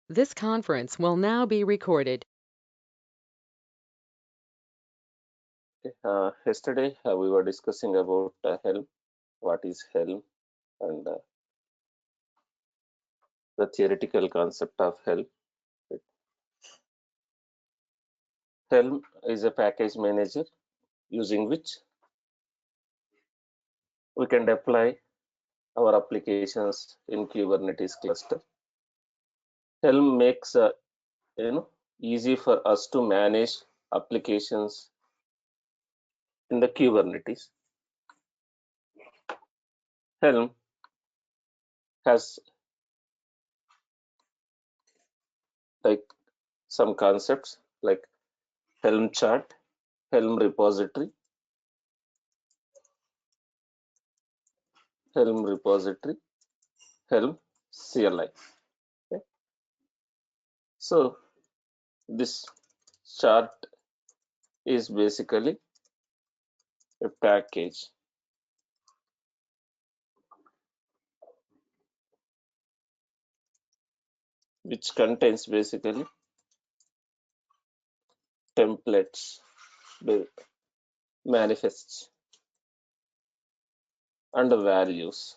This conference will now be recorded. Yesterday we were discussing about Helm, what is Helm, and the theoretical concept of Helm. Helm is a package manager using which we can deploy our applications in Kubernetes cluster. Helm makes easy for us to manage applications in the Kubernetes. Helm has like some concepts like Helm chart, Helm repository, Helm CLI. Okay. So this chart is basically a package which contains basically templates, manifests, and values.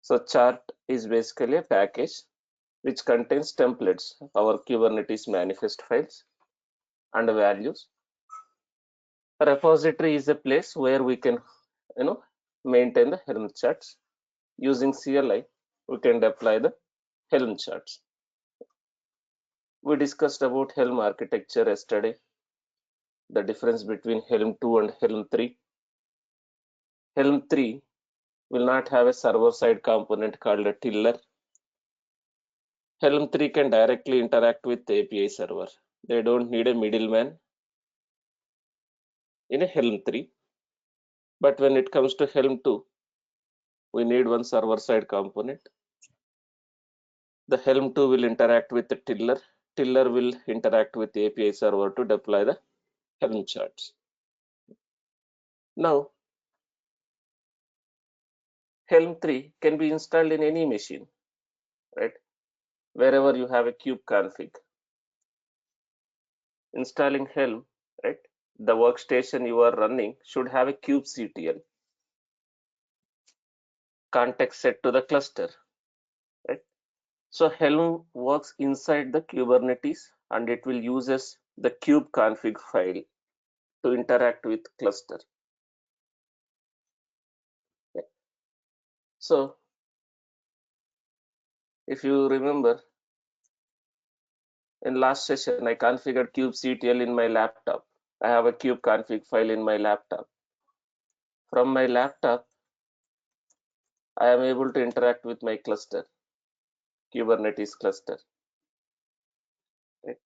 So chart is basically a package which contains templates, our Kubernetes manifest files, and values. A repository is a place where we can maintain the Helm charts. Using CLI, we can deploy the Helm charts. We discussed about Helm architecture yesterday, the difference between Helm 2 and Helm 3. Helm 3 will not have a server-side component called a tiller. Helm 3 can directly interact with the API server. They don't need a middleman in a Helm 3. But when it comes to Helm 2, we need one server-side component. The Helm 2 will interact with the tiller. Tiller will interact with the API server to deploy the Helm charts. Now, Helm 3 can be installed in any machine, right? Wherever you have a kube config. Installing Helm, right? The workstation you are running should have a kubectl context set to the cluster, right? So Helm works inside the Kubernetes and it will uses the kube config file to interact with cluster. Okay. So if you remember, in last session I configured kubectl in my laptop. I have a kube config file in my laptop. From my laptop, I am able to interact with my cluster, Kubernetes cluster. Right?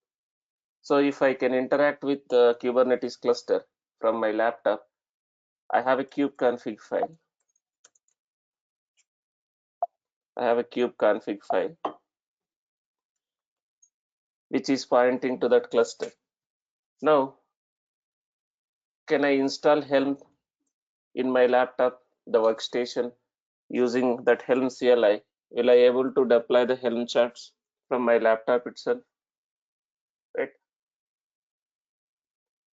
So if I can interact with the Kubernetes cluster from my laptop, I have a kube config file. Which is pointing to that cluster. Now, can I install Helm in my laptop, the workstation, using that Helm CLI? Will I able to deploy the Helm charts from my laptop itself? Right?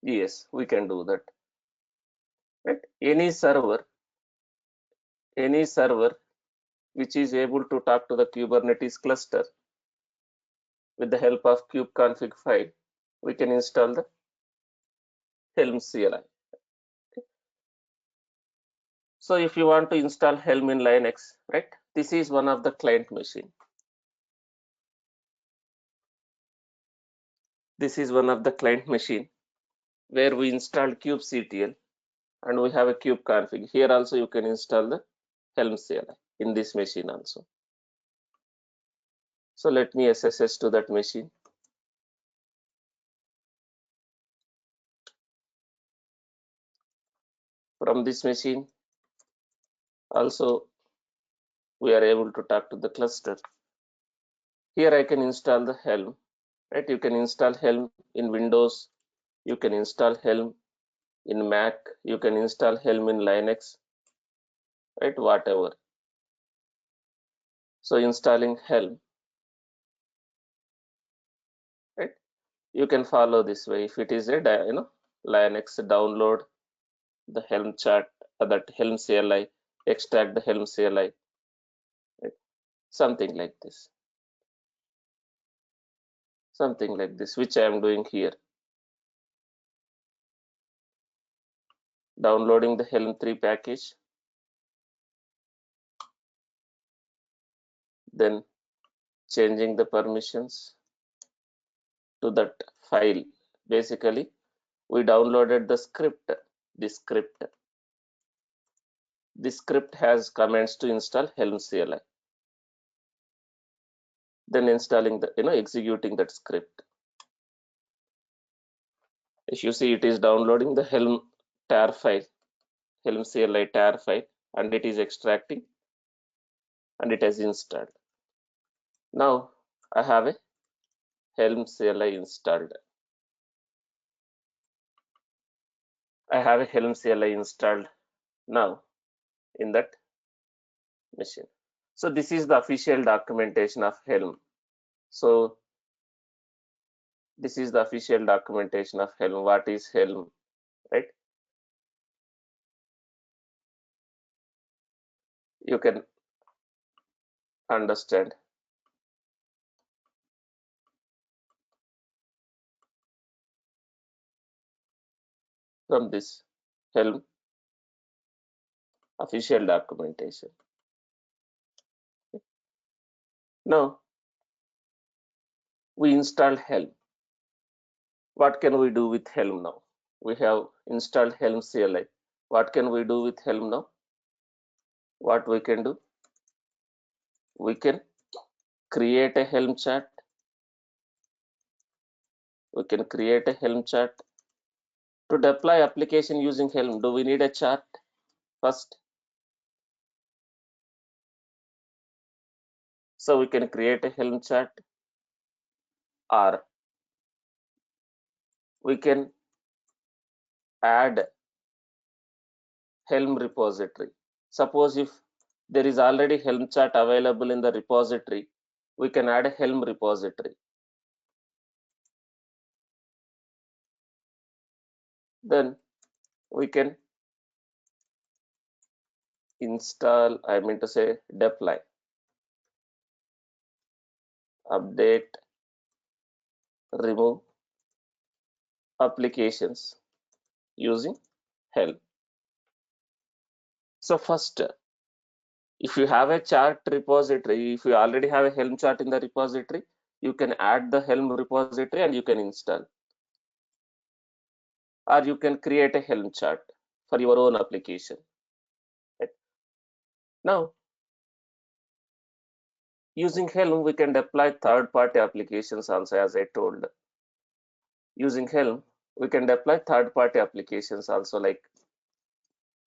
Yes, we can do that. Right? Any server which is able to talk to the Kubernetes cluster with the help of kubeconfig file, we can install the Helm CLI. So if you want to install Helm in Linux, right? This is one of the client machine. This is one of the client machine where we installed kubectl and we have a kube config. Here also you can install the Helm CLI in this machine also. So let me SSH to that machine. From this machine also we are able to talk to the cluster. Here I can install the Helm, right? You can install Helm in Windows, you can install Helm in Mac, you can install Helm in Linux, right? Whatever. So installing Helm, right? You can follow this way. If it is a Linux, download the Helm chart, that Helm CLI, extract the Helm CLI, right? Something like this, which I am doing here. Downloading the Helm 3 package, then changing the permissions to that file. Basically, we downloaded the script. This script. This script has commands to install Helm CLI. Then installing the, executing that script. If you see, it is downloading the Helm tar file, Helm CLI tar file, and it is extracting, and it has installed. Now I have a Helm CLI installed. I have a Helm CLI installed now in that machine. So this is the official documentation of Helm. So this is the official documentation of Helm. What is Helm, right? You can understand from this Helm official documentation. Now we installed Helm. What can we do with Helm now? We have installed Helm CLI. What can we do with Helm now? What we can do? We can create a Helm chart. We can create a Helm chart. To deploy application using Helm, do we need a chart first? So we can create a Helm chart, or we can add Helm repository. Suppose if there is already Helm chart available in the repository, we can add a Helm repository. Then we can install, I mean to say deploy, update, remove applications using Helm. So first, if you have a chart repository, if you already have a Helm chart in the repository, you can add the Helm repository and you can install. Or you can create a Helm chart for your own application. Right? Now, using Helm, we can deploy third-party applications also, as I told. Using Helm, we can deploy third-party applications also, like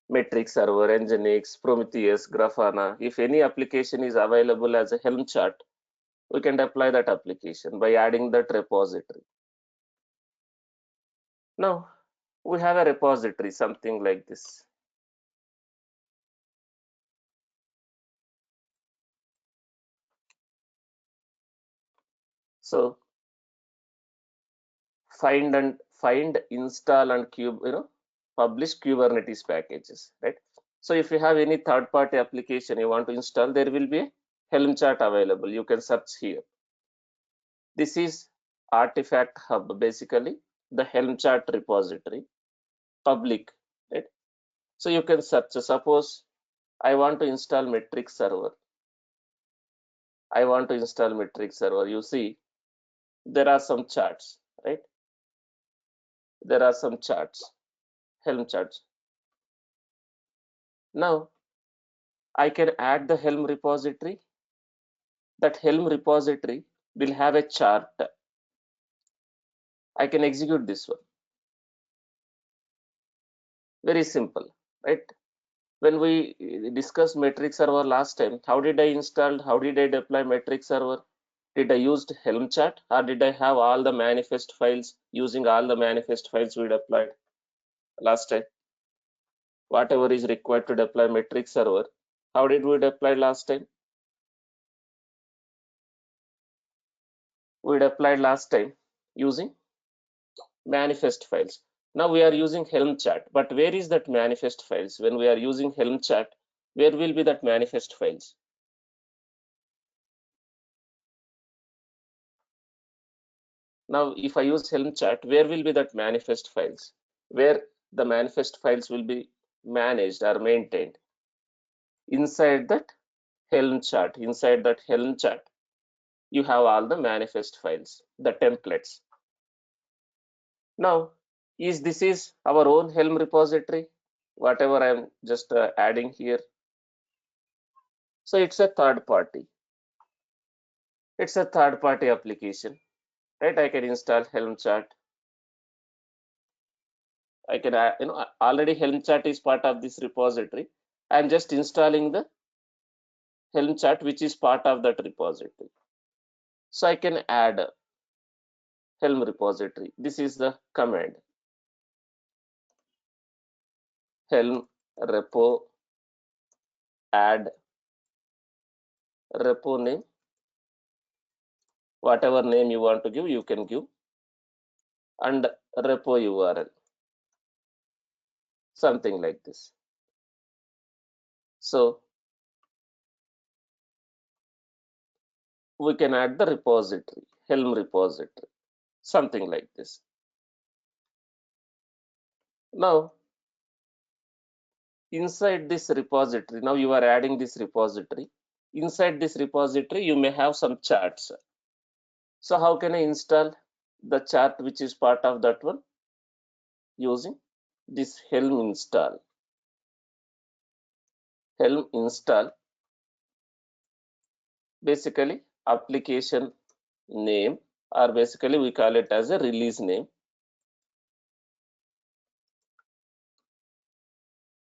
Metric Server, Nginx, Prometheus, Grafana. If any application is available as a Helm chart, we can deploy that application by adding that repository. Now, we have a repository, something like this. So find, install, and publish Kubernetes packages, right? So if you have any third-party application you want to install, there will be a Helm chart available. You can search here. This is Artifact Hub, basically the Helm chart repository, public, right? So you can search. Suppose I want to install Metric Server. I want to install Metric Server. You see, there are some charts, right? There are some charts, Helm charts. Now I can add the Helm repository. That Helm repository will have a chart. I can execute this one. Very simple, right? When we discussed Metric Server last time, how did I install, how did I deploy Metric Server? Did I use Helm chart, or did I have all the manifest files, using all the manifest files we deployed last time? Whatever is required to deploy Metric Server, how did we deploy last time? we deployed last time using manifest files. Now we are using Helm chart, but where is that manifest files? When we are using Helm chart, where will be that manifest files? Now, if I use Helm chart, where will be that manifest files? Where the manifest files will be managed or maintained? Inside that Helm chart. Inside that Helm chart, you have all the manifest files, the templates. Now, this is our own Helm repository, whatever I'm just adding here. So it's a third party. It's a third party application, right? I can install Helm chart. I can, already Helm chart is part of this repository. I'm just installing the Helm chart, which is part of that repository. So I can add a Helm repository. This is the command, Helm repo add repo name, whatever name you want to give, you can give, and repo URL, something like this. So we can add the repository, Helm repository, something like this. Now, inside this repository, now you are adding this repository. Inside this repository, you may have some charts. So how can I install the chart which is part of that one? Using this Helm install. Helm install, basically application name, or basically we call it as a release name.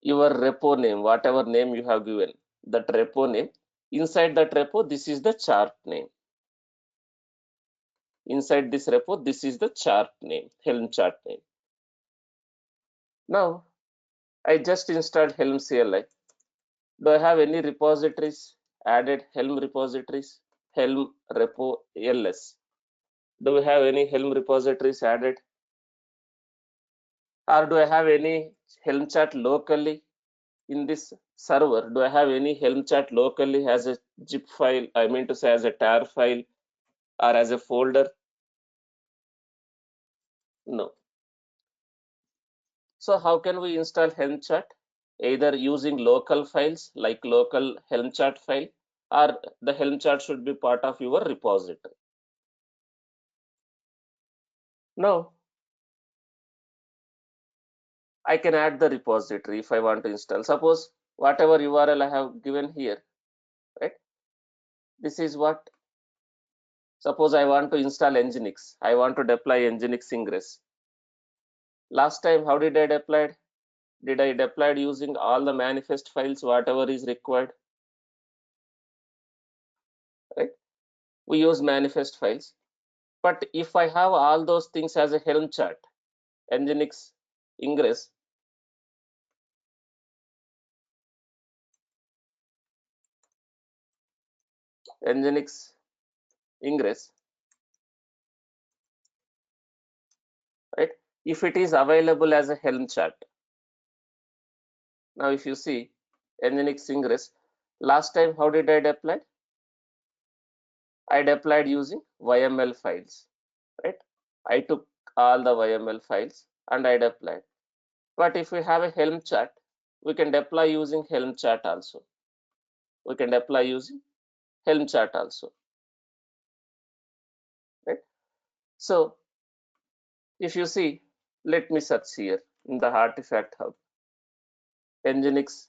Your repo name, whatever name you have given, that repo name. Inside that repo, this is the chart name. Inside this repo, this is the chart name, Helm chart name. Now, I just installed Helm CLI. Do I have any repositories added? Helm repositories, Helm repo ls. Do we have any Helm repositories added? Or do I have any Helm chart locally in this server? Do I have any Helm chart locally as a zip file? I mean to say as a tar file or as a folder? No. So how can we install Helm chart? Either using local files like local Helm chart file, or the Helm chart should be part of your repository. Now, I can add the repository if I want to install. Suppose whatever URL I have given here, right? This is what, suppose I want to install Nginx. I want to deploy Nginx Ingress. Last time, how did I deploy? Did I deploy using all the manifest files, whatever is required, right? We use manifest files. But if I have all those things as a Helm chart, Nginx Ingress, Nginx Ingress, right? If it is available as a Helm chart. Now, if you see Nginx Ingress, last time, how did I deploy? I deployed using YML files, right? I took all the YML files and I deployed. But if we have a Helm chart, we can deploy using Helm chart also. We can deploy using Helm chart also, right? So if you see, let me search here in the artifact hub, Nginx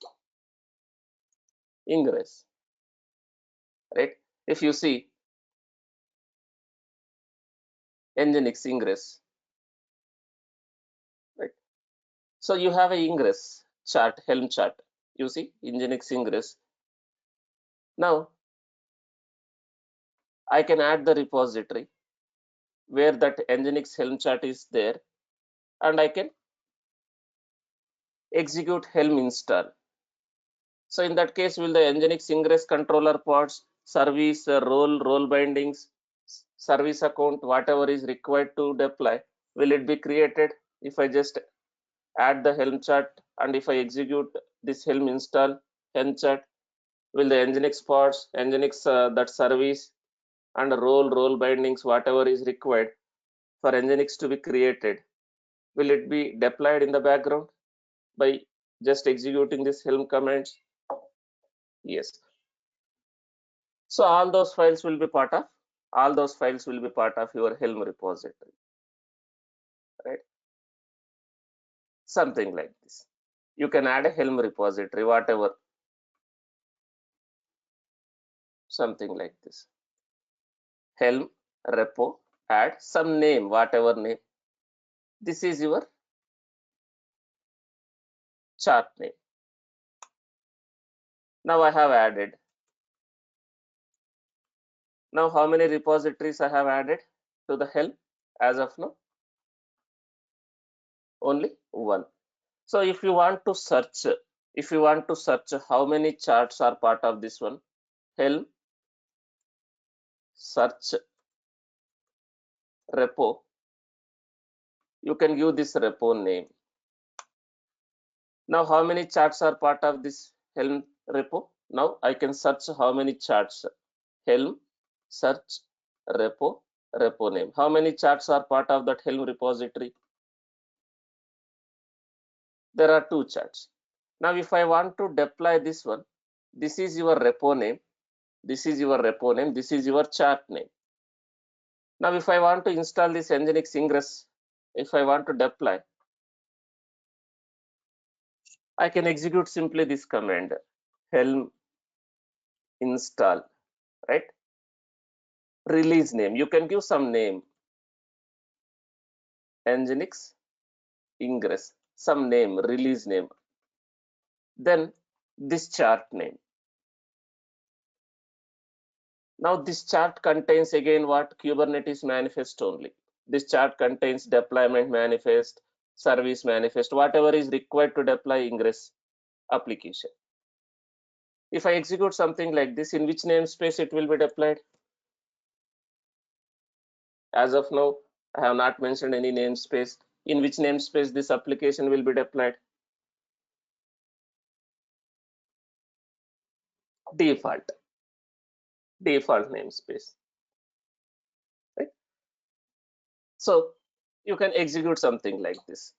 Ingress, right? If you see Nginx Ingress, right? So you have a Ingress chart, Helm chart. You see Nginx Ingress. Now I can add the repository where that Nginx Helm chart is there, and I can execute Helm install. So in that case, will the Nginx Ingress controller pods, service, role bindings, service account, whatever is required to deploy, will it be created if I just add the Helm chart and if I execute this Helm install Helm chart? Will the Nginx pods, Nginx that service and role bindings, whatever is required for Nginx to be created, will it be deployed in the background by just executing this Helm commands? Yes. So all those files will be part of your Helm repository, right? Something like this. You can add a Helm repository, whatever, something like this. Helm repo, add some name, whatever name. This is your chart name. Now I have added. Now how many repositories I have added to the Helm as of now? Only one. So if you want to search, how many charts are part of this one, Helm search repo, you can give this repo name. Now how many charts are part of this Helm repo? Now I can search how many charts. Helm search repo, repo name. How many charts are part of that Helm repository? There are 2 charts. Now if I want to deploy this one, this is your repo name, this is your repo name, this is your chart name. Now if I want to install this Nginx Ingress, if I want to deploy, I can execute simply this command, Helm install, right? Release name, you can give some name, Nginx Ingress, some name, release name, then this chart name. Now this chart contains again what? Kubernetes manifest only. This chart contains deployment manifest, service manifest, whatever is required to deploy Ingress application. If I execute something like this, in which namespace it will be deployed? As of now, I have not mentioned any namespace. In which namespace this application will be deployed? Default namespace, right? So you can execute something like this.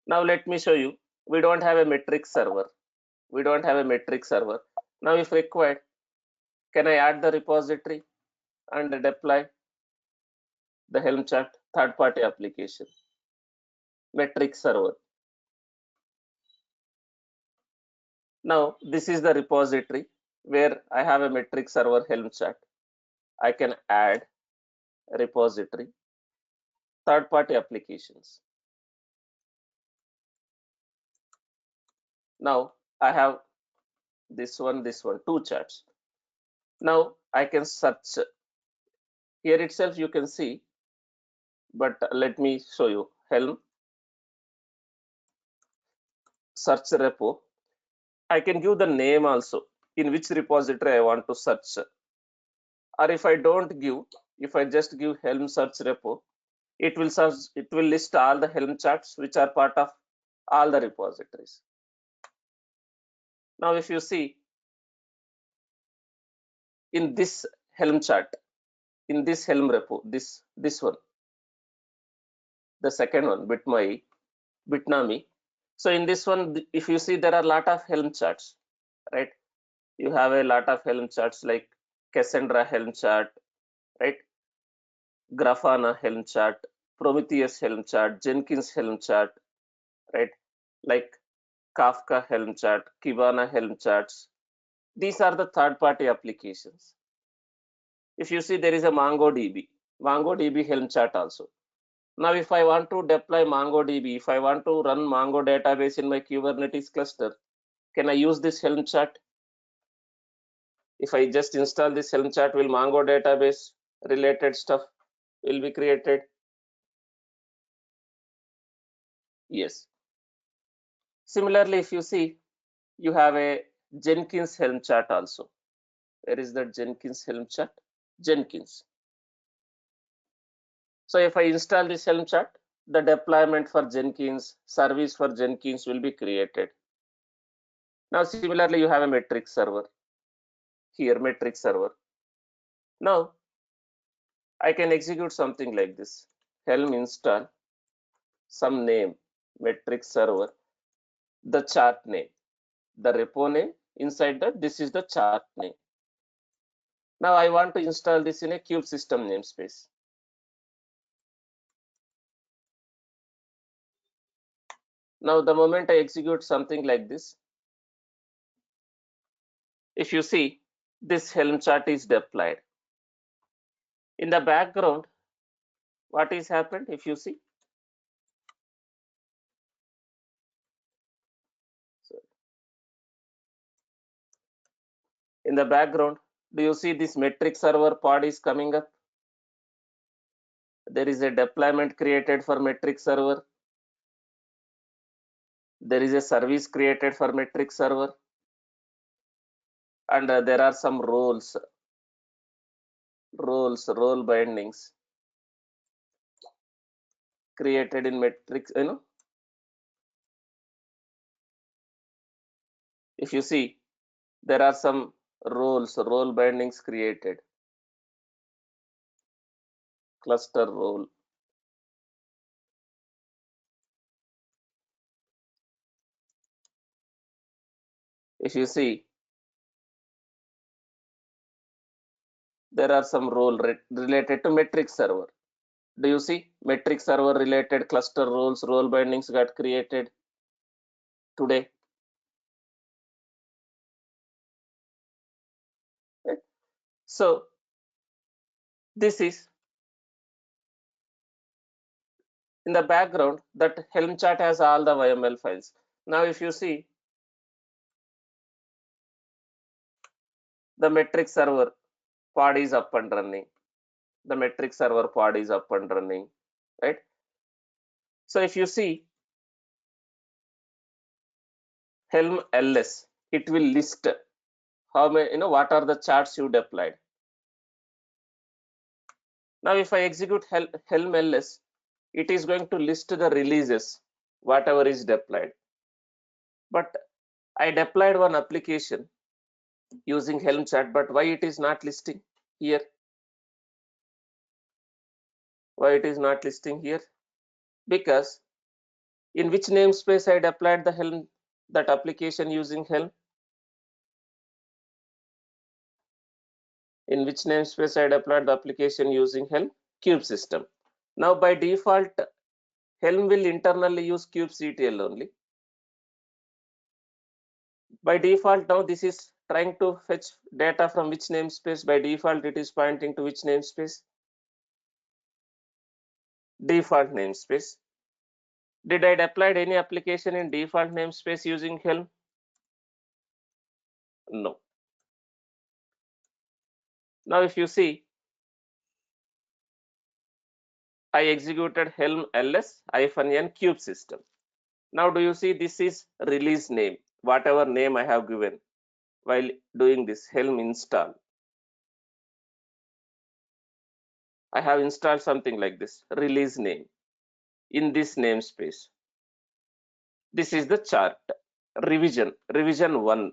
Now let me show you. We don't have a metric server. Now if required, can I add the repository and deploy the Helm chart third-party application? Metric server. Now this is the repository where I have a metric server Helm chart. I can add repository third-party applications. Now I have this one, 2 charts. Now I can search. Here itself you can see, but let me show you. Helm search repo. I can give the name also, in which repository I want to search. Or if I don't give, if I just give Helm search repo, it will list all the Helm charts which are part of all the repositories. Now if you see in this Helm chart, in this Helm repo, this one, the second one, Bitnami. So in this one, if you see, there are a lot of Helm charts, right? You have a lot of Helm charts like Cassandra Helm chart, right? Grafana Helm chart, Prometheus Helm chart, Jenkins Helm chart, right? Like Kafka Helm chart, Kibana Helm charts. These are the third-party applications. If you see, there is a MongoDB Helm chart also. Now, if I want to deploy MongoDB, if I want to run Mongo database in my Kubernetes cluster, can I use this Helm chart? If I just install this Helm chart, will Mongo database related stuff will be created? Yes. Similarly, if you see, you have a Jenkins Helm chart also. Where is that Jenkins Helm chart? Jenkins. So if I install this Helm chart, the deployment for Jenkins, service for Jenkins will be created. Now similarly, you have a metric server. Here, metric server. Now I can execute something like this. Helm install some name, metric server, the chart name, the repo name. Inside that, this is the chart name. Now I want to install this in a kube system namespace. Now the moment I execute something like this, if you see, this Helm chart is deployed. In the background, what is happened? If you see, so in the background, do you see this metric server pod is coming up? There is a deployment created for metric server. There is a service created for metric server. And there are some role bindings created in metrics. If you see, there are some role bindings created. Cluster role. If you see, there are some related to metric server. Do you see metric server related cluster role bindings got created today? Right? So this is in the background. That Helm chart has all the YML files. Now if you see, the metric server pod is up and running. The metric server pod is up and running, right? So if you see Helm ls, it will list how many, what are the charts you deployed. Now if I execute Helm ls, it is going to list the releases, whatever is deployed. But I deployed one application using Helm chart, but why it is not listing here? Why it is not listing here? Because in which namespace I deployed the Helm, that application using Helm? In which namespace I deployed the application using Helm? Kube system. Now by default, Helm will internally use kubectl only. By default, now this is trying to fetch data from which namespace. By default, it is pointing to which namespace? Default namespace. Did I deploy any application in default namespace using Helm? No. Now if you see, I executed Helm ls -n kube system. Now do you see this is release name, whatever name I have given while doing this Helm install. I have installed something like this, release name, in this namespace. This is the chart, revision 1,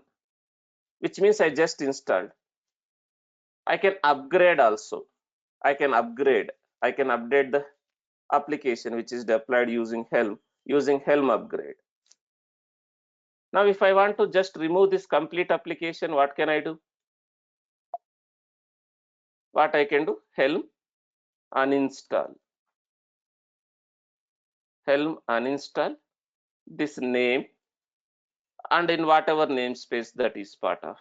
which means I just installed. I can upgrade also. I can update the application which is deployed using Helm upgrade. Now if I want to just remove this complete application, what can I do? What I can do? Helm uninstall this name, and in whatever namespace that is part of.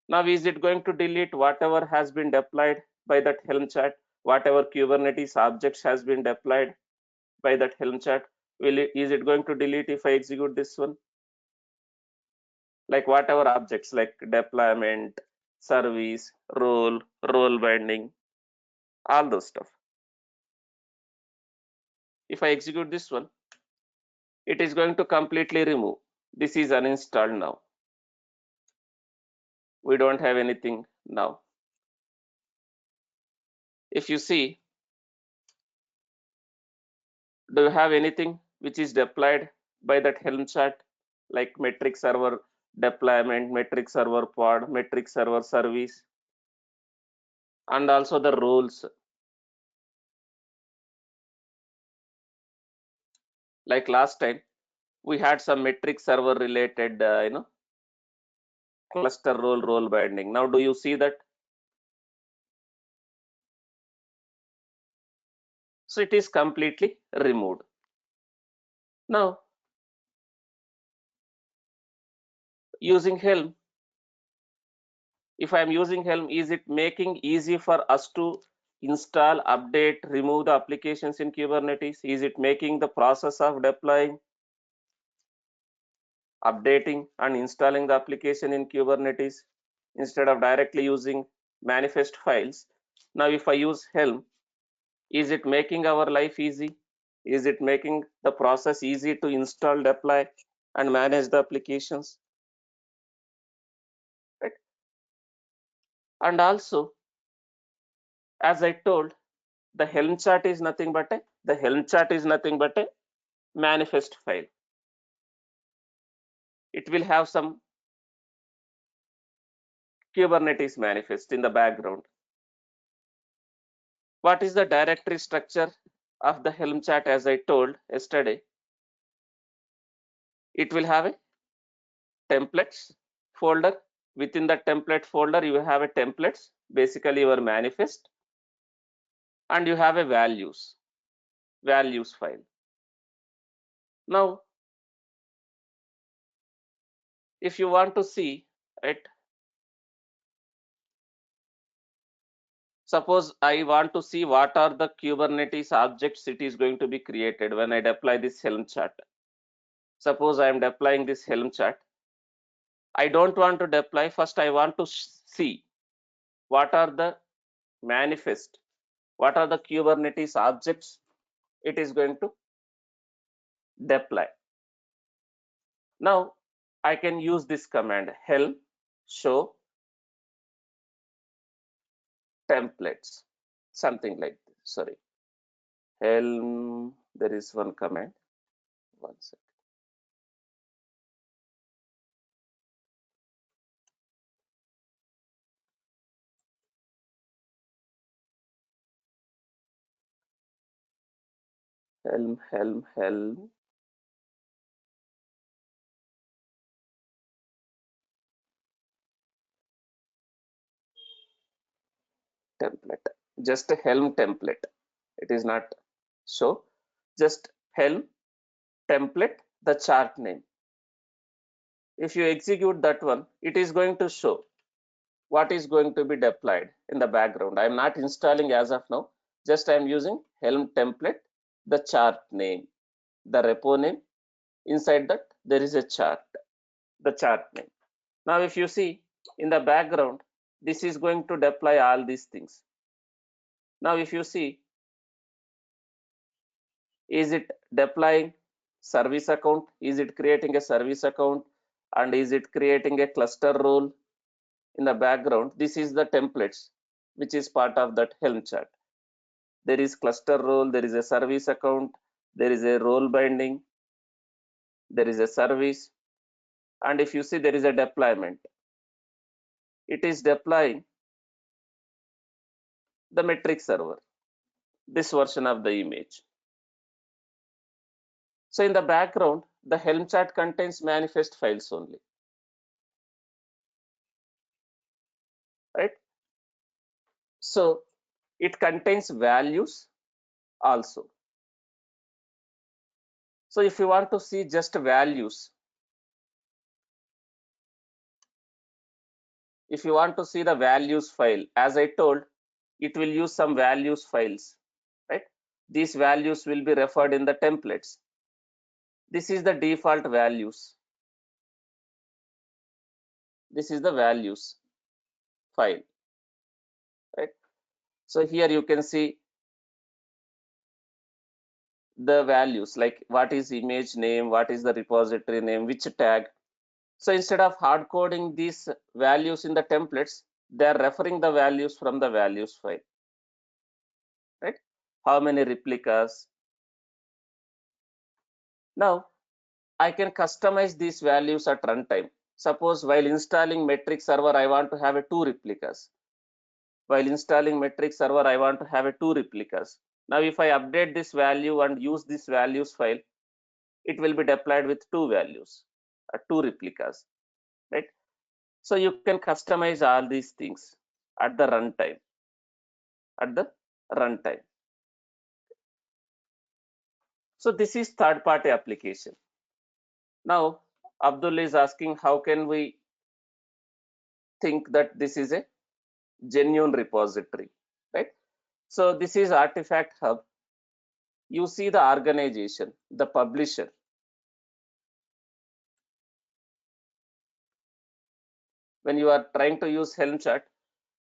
Now is it going to delete whatever has been deployed by that Helm chart? Whatever Kubernetes objects has been deployed by that Helm chart, is it going to delete if I execute this one? Like whatever objects like deployment, service, role binding, all those stuff. If I execute this one, it is going to completely remove. This is uninstalled now. We don't have anything now. if you see, do you have anything which is deployed by that Helm chart, like metric server deployment, metric server pod, metric server service, and also the roles. Like last time, we had some metric server related, cluster role binding. Now, do you see that? So it is completely removed. Now, using Helm, if I'm using Helm, is it making easy for us to install, update, remove the applications in Kubernetes? Is it making the process of deploying, updating, and installing the application in Kubernetes instead of directly using manifest files? Now, if I use Helm, is it making our life easy? Is it making the process easy to install, deploy, and manage the applications? Right? And also, as I told, the Helm chart is nothing but a manifest file. It will have some Kubernetes manifest in the background. What is the directory structure of the Helm chart? As I told yesterday, it will have a templates folder. Within the template folder, you have a templates, basically your manifest, and you have a values file. Now, if you want to see it, suppose I want to see what are the Kubernetes objects it is going to be created when I deploy this Helm chart. Suppose I am deploying this Helm chart. I don't want to deploy. First, I want to see what are the manifest, what are the Kubernetes objects it is going to deploy. Now, I can use this command helm show templates, something like this. Sorry, helm, there is one command. One second. Helm template. Just a helm template. It is not show. Just helm template, the chart name. If you execute that one, it is going to show what is going to be deployed in the background. I'm not installing as of now. Just I'm using Helm template, the chart name, the repo name. Inside that, there is a chart, the chart name. Now, if you see in the background, this is going to deploy all these things. Now, if you see, is it deploying service account? Is it creating a service account? And is it creating a cluster role in the background? This is the templates, which is part of that Helm chart. There is cluster role, there is a service account, there is a role binding, there is a service, and if you see, there is a deployment. It is deploying the metric server, this version of the image. So in the background, the Helm chart contains manifest files only, right? So it contains values also. So if you want to see just values, if you want to see the values file, as I told, it will use some values files, right? These values will be referred in the templates. This is the default values. This is the values file, right? So here you can see the values, like what is image name, what is the repository name, which tag. So instead of hard coding these values in the templates, they are referring the values from the values file. right? How many replicas? Now I can customize these values at runtime. Suppose while installing metric server, I want to have a 2 replicas. While installing metric server, I want to have a 2 replicas. Now, if I update this value and use this values file, it will be deployed with 2 values, 2 replicas, right? So you can customize all these things at the runtime, at the runtime. So this is third-party application. Now, Abdul is asking, how can we think that this is a genuine repository, right? So this is Artifact Hub. You see the organization, the publisher. When you are trying to use Helm chart,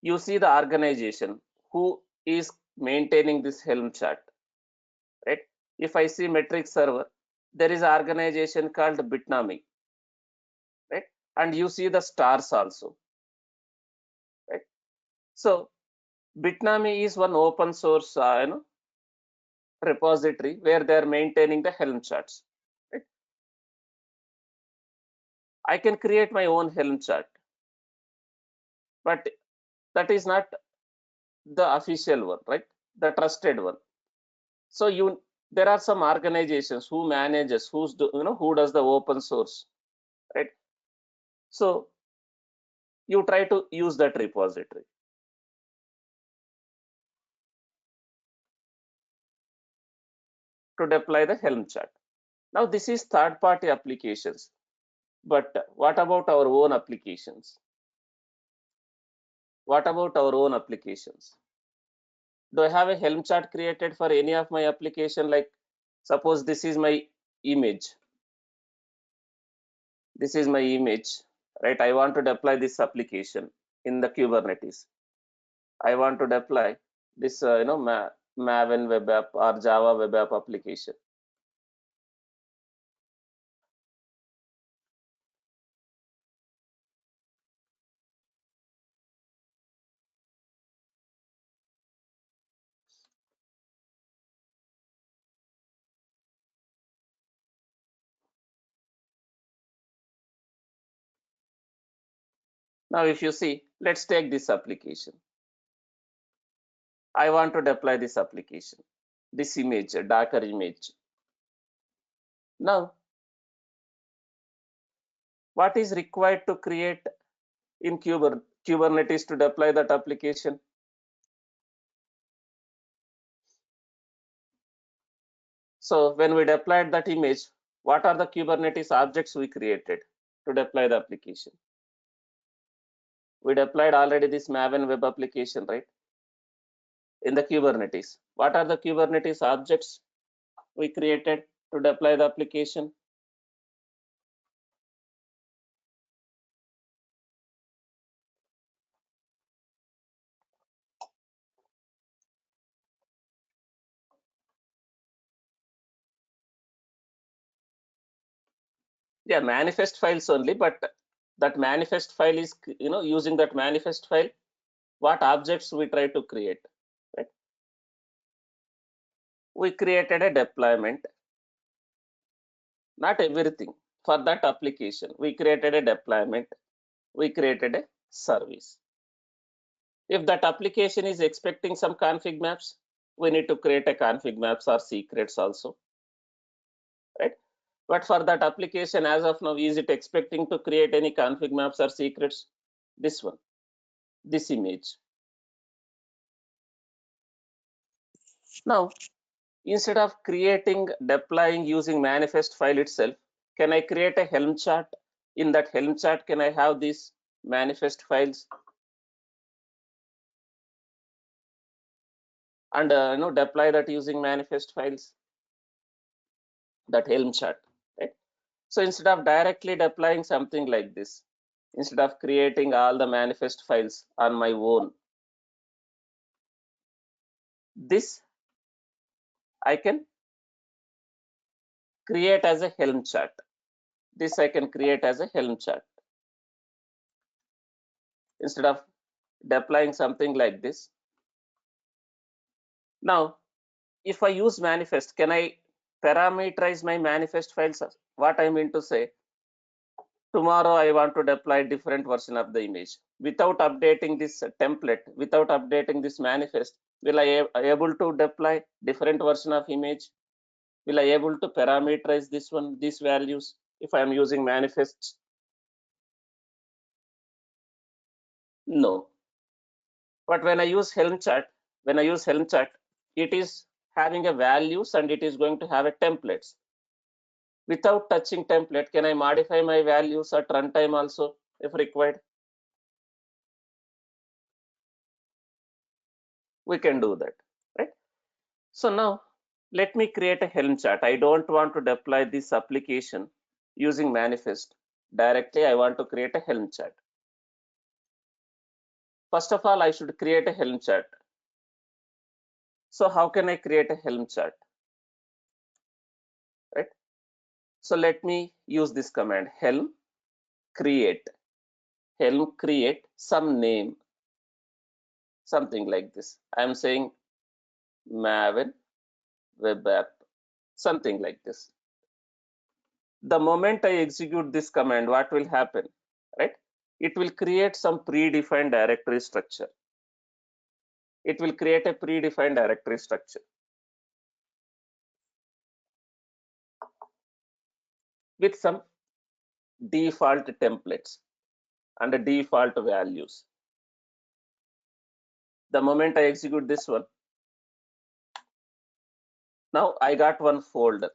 you see the organization who is maintaining this Helm chart, right? If I see metric server, there is an organization called Bitnami, right? And you see the stars also, right? So Bitnami is one open source, repository where they are maintaining the Helm charts. Right? I can create my own Helm chart, but that is not the official one, right? The trusted one. So there are some organizations who manages, who does the open source, right? So you try to use that repository to deploy the Helm chart. Now this is third-party applications, but what about our own applications? What about our own applications? Do I have a Helm chart created for any of my application? Like suppose this is my image. This is my image, right? I want to deploy this application in the Kubernetes. I want to deploy this, Maven web app or Java web app application. Now, if you see, let's take this application. I want to deploy this application, this image, a Docker image. Now, what is required to create in Kubernetes to deploy that application? So when we deployed that image, what are the Kubernetes objects we created to deploy the application? We deployed already this Maven web application, right? In the Kubernetes. What are the Kubernetes objects we created to deploy the application? Yeah, manifest files only, but that manifest file is, using that manifest file, what objects we try to create, right? We created a deployment, not everything. For that application, we created a deployment, we created a service. If that application is expecting some config maps, we need to create a config maps or secrets also, right? But for that application, as of now, is it expecting to create any config maps or secrets? This one, this image. Now, instead of deploying using manifest file itself, can I create a Helm chart? In that Helm chart, can I have these manifest files and deploy that using manifest files, that Helm chart, right? So instead of directly deploying something like this, instead of creating all the manifest files on my own, this I can create as a Helm chart. This I can create as a Helm chart. Instead of deploying something like this, Now, if I use manifest, can I parameterize my manifest files? What I mean to say, tomorrow I want to deploy different version of the image. Without updating this template, without updating this manifest, will I able to deploy different version of image? Will I able to parameterize this one, these values, if I am using manifests? No. But when I use Helm chart, it is having a values and it is going to have a templates. Without touching template, can I modify my values at runtime also if required? We can do that, right? So now let me create a Helm chart. I don't want to deploy this application using manifest directly. I want to create a Helm chart. First of all, I should create a Helm chart. So how can I create a Helm chart, right? So let me use this command, Helm create some name, something like this. I'm saying Maven web app, something like this. The moment I execute this command, what will happen, right? It will create some predefined directory structure. It will create a predefined directory structure with some default templates and default values. The moment I execute this one, now I got one folder.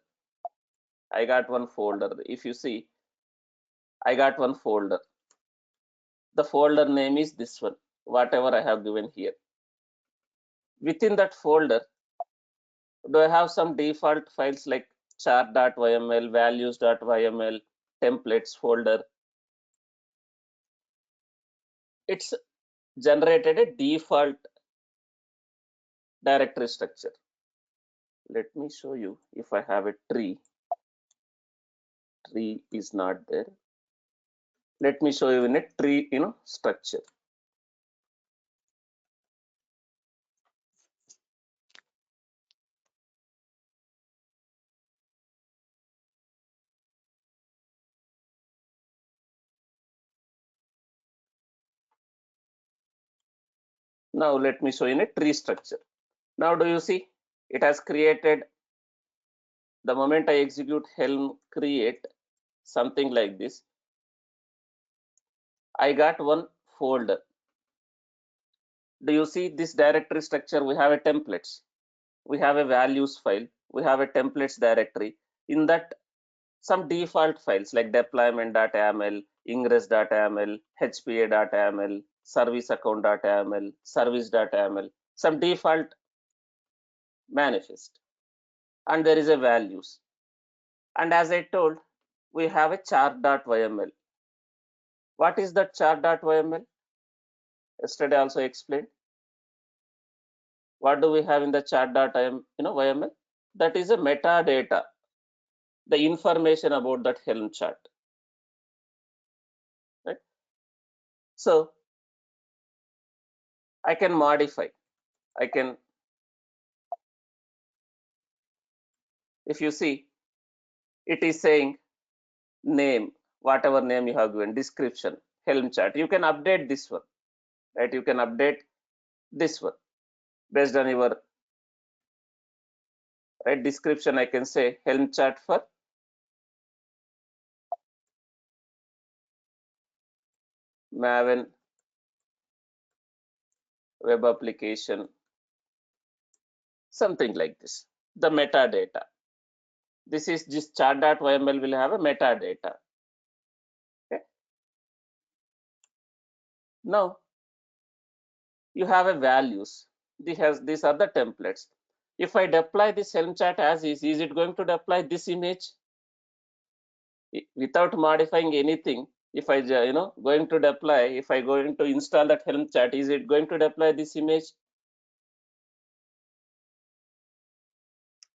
If you see, I got one folder. The folder name is this one, whatever I have given here. Within that folder, do I have some default files like chart.yml, values.yml, templates folder? It's generated a default directory structure. Let me show you. If I have a tree is not there. Let me show you in a tree, structure. Now let me show you in a tree structure. Now do you see it has created, the moment I execute Helm create something like this, I got one folder. Do you see this directory structure? We have a templates, we have a values file, we have a templates directory. In that, some default files like deployment.yml, ingress.yml, hpa.yml, service account.yml, service.yml, some default manifest, and there is a values. And as I told, we have a chart.yml. What is that chart.yml? Yesterday also explained. What do we have in the chart.yml? That is a metadata, the information about that Helm chart, right? So I can modify. If you see, it is saying name, whatever name you have given, description, Helm chart. You can update this one, right? You can update this one based on your right description. I can say Helm chart for Maven web application, something like this. The metadata. This is this chart.yml will have a metadata. Okay. Now you have a values. These are the templates. If I deploy this Helm chart as is it going to deploy this image without modifying anything? If I going to deploy, if I going to install that Helm chart, is it going to deploy this image?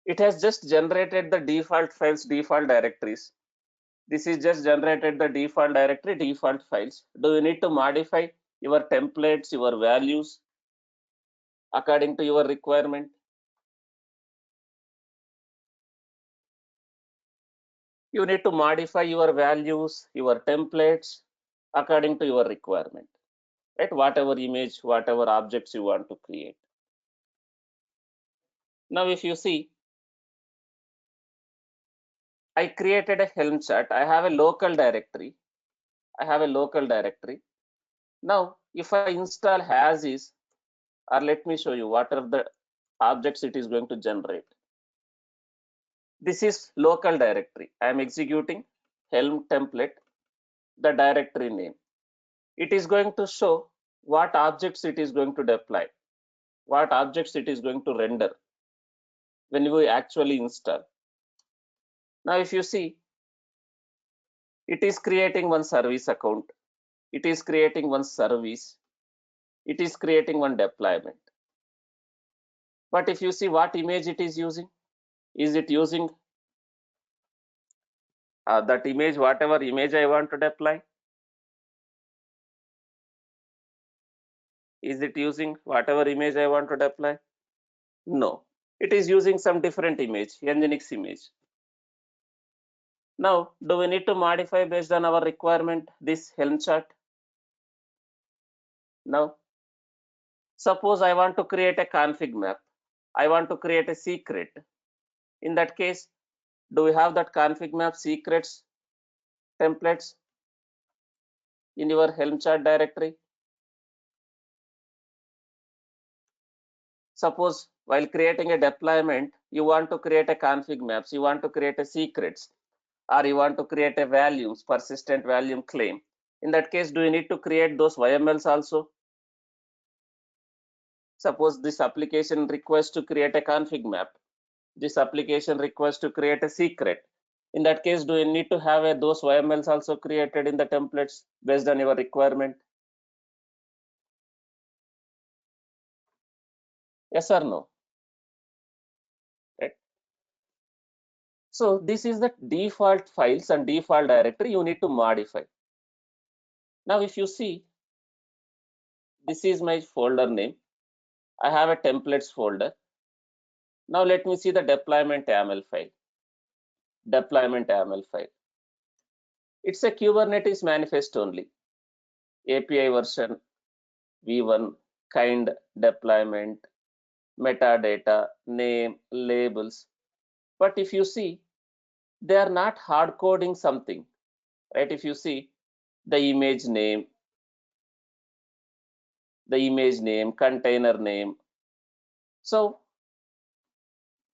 It has just generated the default files, default directories. This is just generated the default directory, default files. Do you need to modify your templates, your values according to your requirement? You need to modify your values, your templates according to your requirement, right? Whatever image, whatever objects you want to create. Now, if you see, I created a Helm chart. I have a local directory. Now, if I install as is, or let me show you what are the objects it is going to generate. This is local directory. I am executing Helm template, the directory name. It is going to show what objects it is going to deploy, what objects it is going to render when we actually install. Now, if you see, it is creating one service account, it is creating one service, it is creating one deployment. But if you see what image it is it using that image, whatever image I want to deploy? Is it using whatever image I want to deploy? No, it is using some different image, Nginx image. Now, do we need to modify based on our requirement this Helm chart? Now, suppose I want to create a config map. I want to create a secret. In that case, do we have that config map secrets templates in your Helm chart directory? Suppose while creating a deployment, you want to create a config maps, you want to create a secrets, or you want to create a values, persistent value claim. In that case, do you need to create those YMLs also? Suppose this application requests to create a config map. This application requests to create a secret. In that case, do you need to have those YMLs also created in the templates based on your requirement? Yes or no? Right. So this is the default files and default directory you need to modify. Now, if you see, this is my folder name. I have a templates folder. Now let me see the deployment YAML file. Deployment YAML file. It's a Kubernetes manifest only. API version v1, kind, deployment, metadata, name, labels. But if you see, they are not hard coding something, right? If you see the image name, container name. So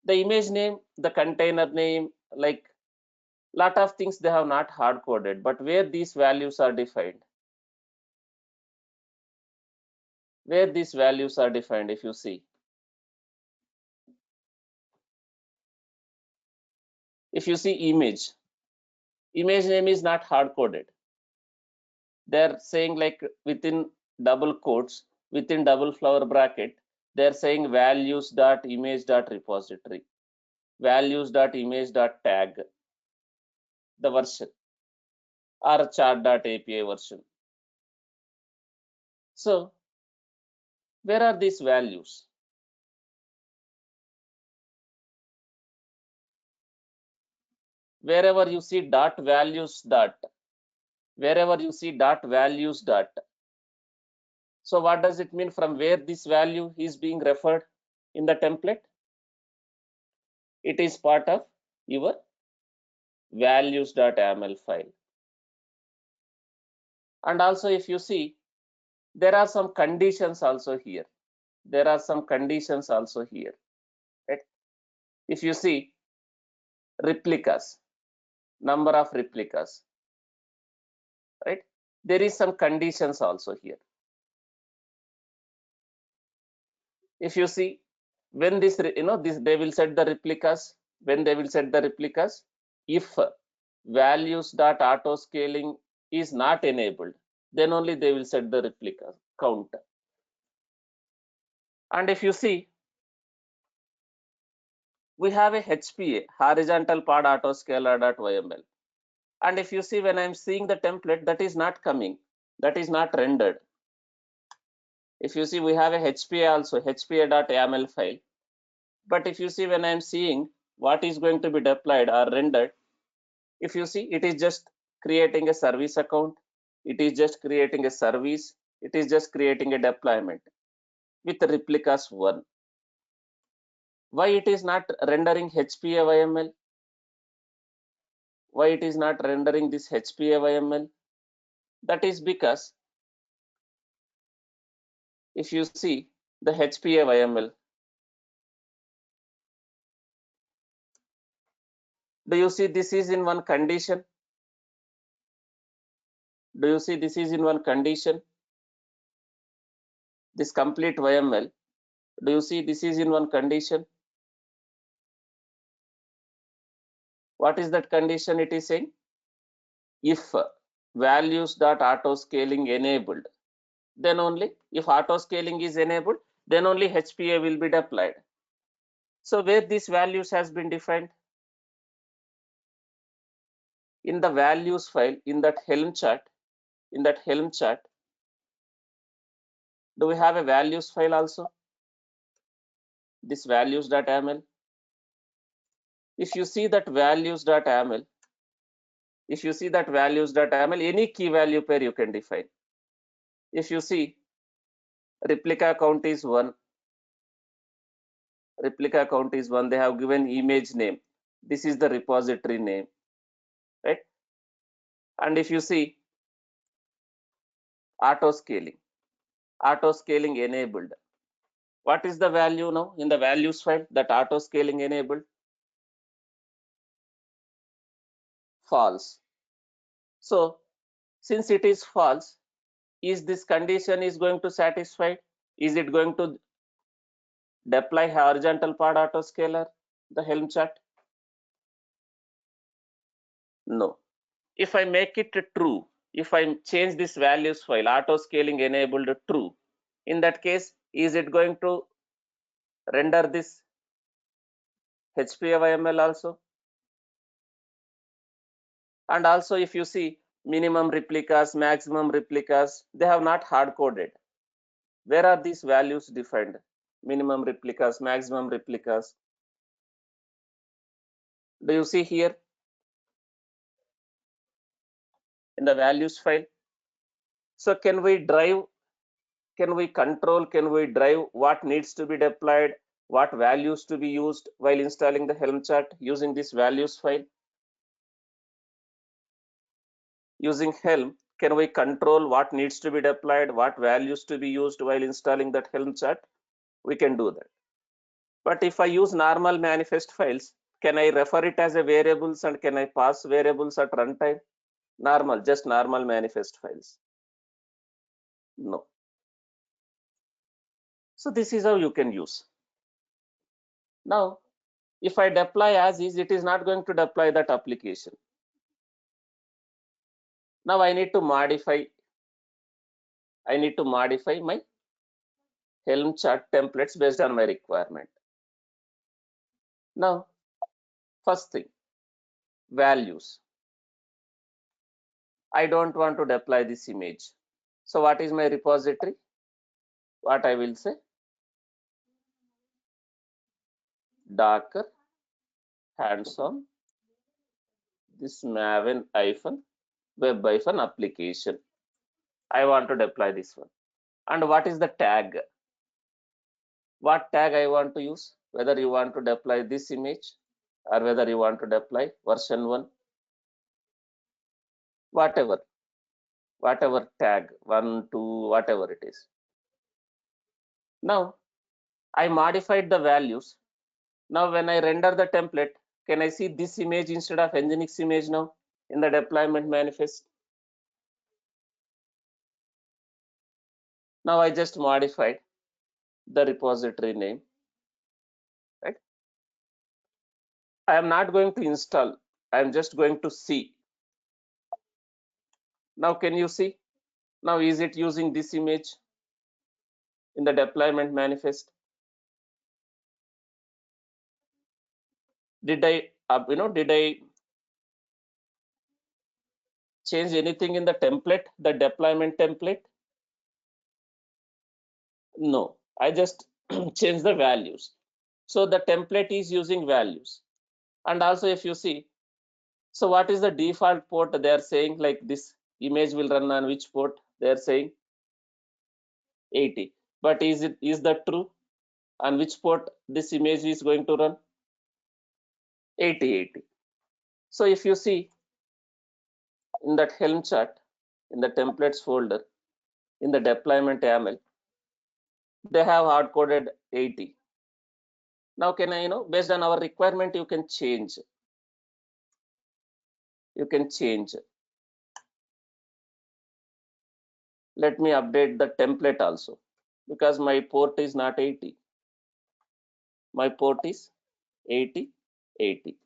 the image name, the container name, like lot of things they have not hard coded, but where these values are defined, if you see, image name is not hard coded. They're saying like within double quotes, within double flower bracket, they're saying values dot image dot repository, values dot image dot tag, the version, or chart dot API version. So where are these values? Wherever you see dot values dot, so what does it mean? From where this value is being referred in the template? It is part of your values.yaml file. And also, if you see, there are some conditions also here. Right? If you see replicas, number of replicas, right? There is some conditions also here. If you see, when this, they will set the replicas. When they will set the replicas, if values dot auto scaling is not enabled, then only they will set the replica count. And if you see, we have a HPA, horizontal pod autoscaler.yml. And if you see, when I'm seeing the template, that is not coming, that is not rendered. If you see, we have a HPA also, hpa.yaml file. But if you see, when I'm seeing what is going to be deployed or rendered, If you see, it is just creating a service account, it is just creating a service, it is just creating a deployment with replicas 1. Why it is not rendering HPA YML? Why it is not rendering this HPA YML? That is because if you see the HPA YML, do you see this is in one condition? Do you see this is in one condition? This complete YML, do you see this is in one condition? What is that condition it is saying? If values dot auto scaling enabled, then only if auto scaling is enabled, then only HPA will be deployed. So where these values has been defined? In the values file, in that Helm chart, do we have a values file also? This values.yaml. If you see that values.yaml, any key value pair you can define. If you see replica count is 1, they have given image name. This is the repository name, right? And if you see auto scaling enabled, what is the value now in the values file that auto scaling enabled? False. So since it is false, is this condition is going to satisfy? Is it going to deploy horizontal pod autoscaler, the Helm chart? No. If I make it true, if I change this values file auto scaling enabled true, in that case, is it going to render this HPAYML also? And also if you see minimum replicas, maximum replicas, they have not hard coded. Where are these values defined? Minimum replicas, maximum replicas. Do you see here in the values file? So can we drive, can we control, can we drive what needs to be deployed, what values to be used while installing the Helm chart using this values file? Using Helm, can we control what needs to be deployed, what values to be used while installing that Helm chart? We can do that. But if I use normal manifest files, can I refer it as a variables and can I pass variables at runtime? Normal, just normal manifest files. No. So this is how you can use. Now, if I deploy as is, it is not going to deploy that application. Now I need to modify my Helm chart templates based on my requirement. Now, first thing, values. I don't want to deploy this image. So what is my repository? What I will say, Docker hands-on this maven web application. I want to deploy this one. And what is the tag? What tag I want to use? Whether you want to deploy this image or whether you want to deploy version 1, whatever tag, 1, 2, whatever it is. Now I modified the values. Now when I render the template, can I see this image instead of Nginx image now in the deployment manifest? Now I just modified the repository name, right? I am not going to install, I am just going to see. Now can you see? Now is it using this image in the deployment manifest? Did I change anything in the template, the deployment template? No, I just change the values. So the template is using values. And also if you see, So what is the default port? They are saying like this image will run on which port? They are saying 80. But is that true? On which port this image is going to run? 8080. So if you see in that Helm chart, in the templates folder, in the deployment YAML, they have hard coded 80. Now can I, based on our requirement, you can change. You can change. Let me update the template also, because my port is not 80. My port is 8080.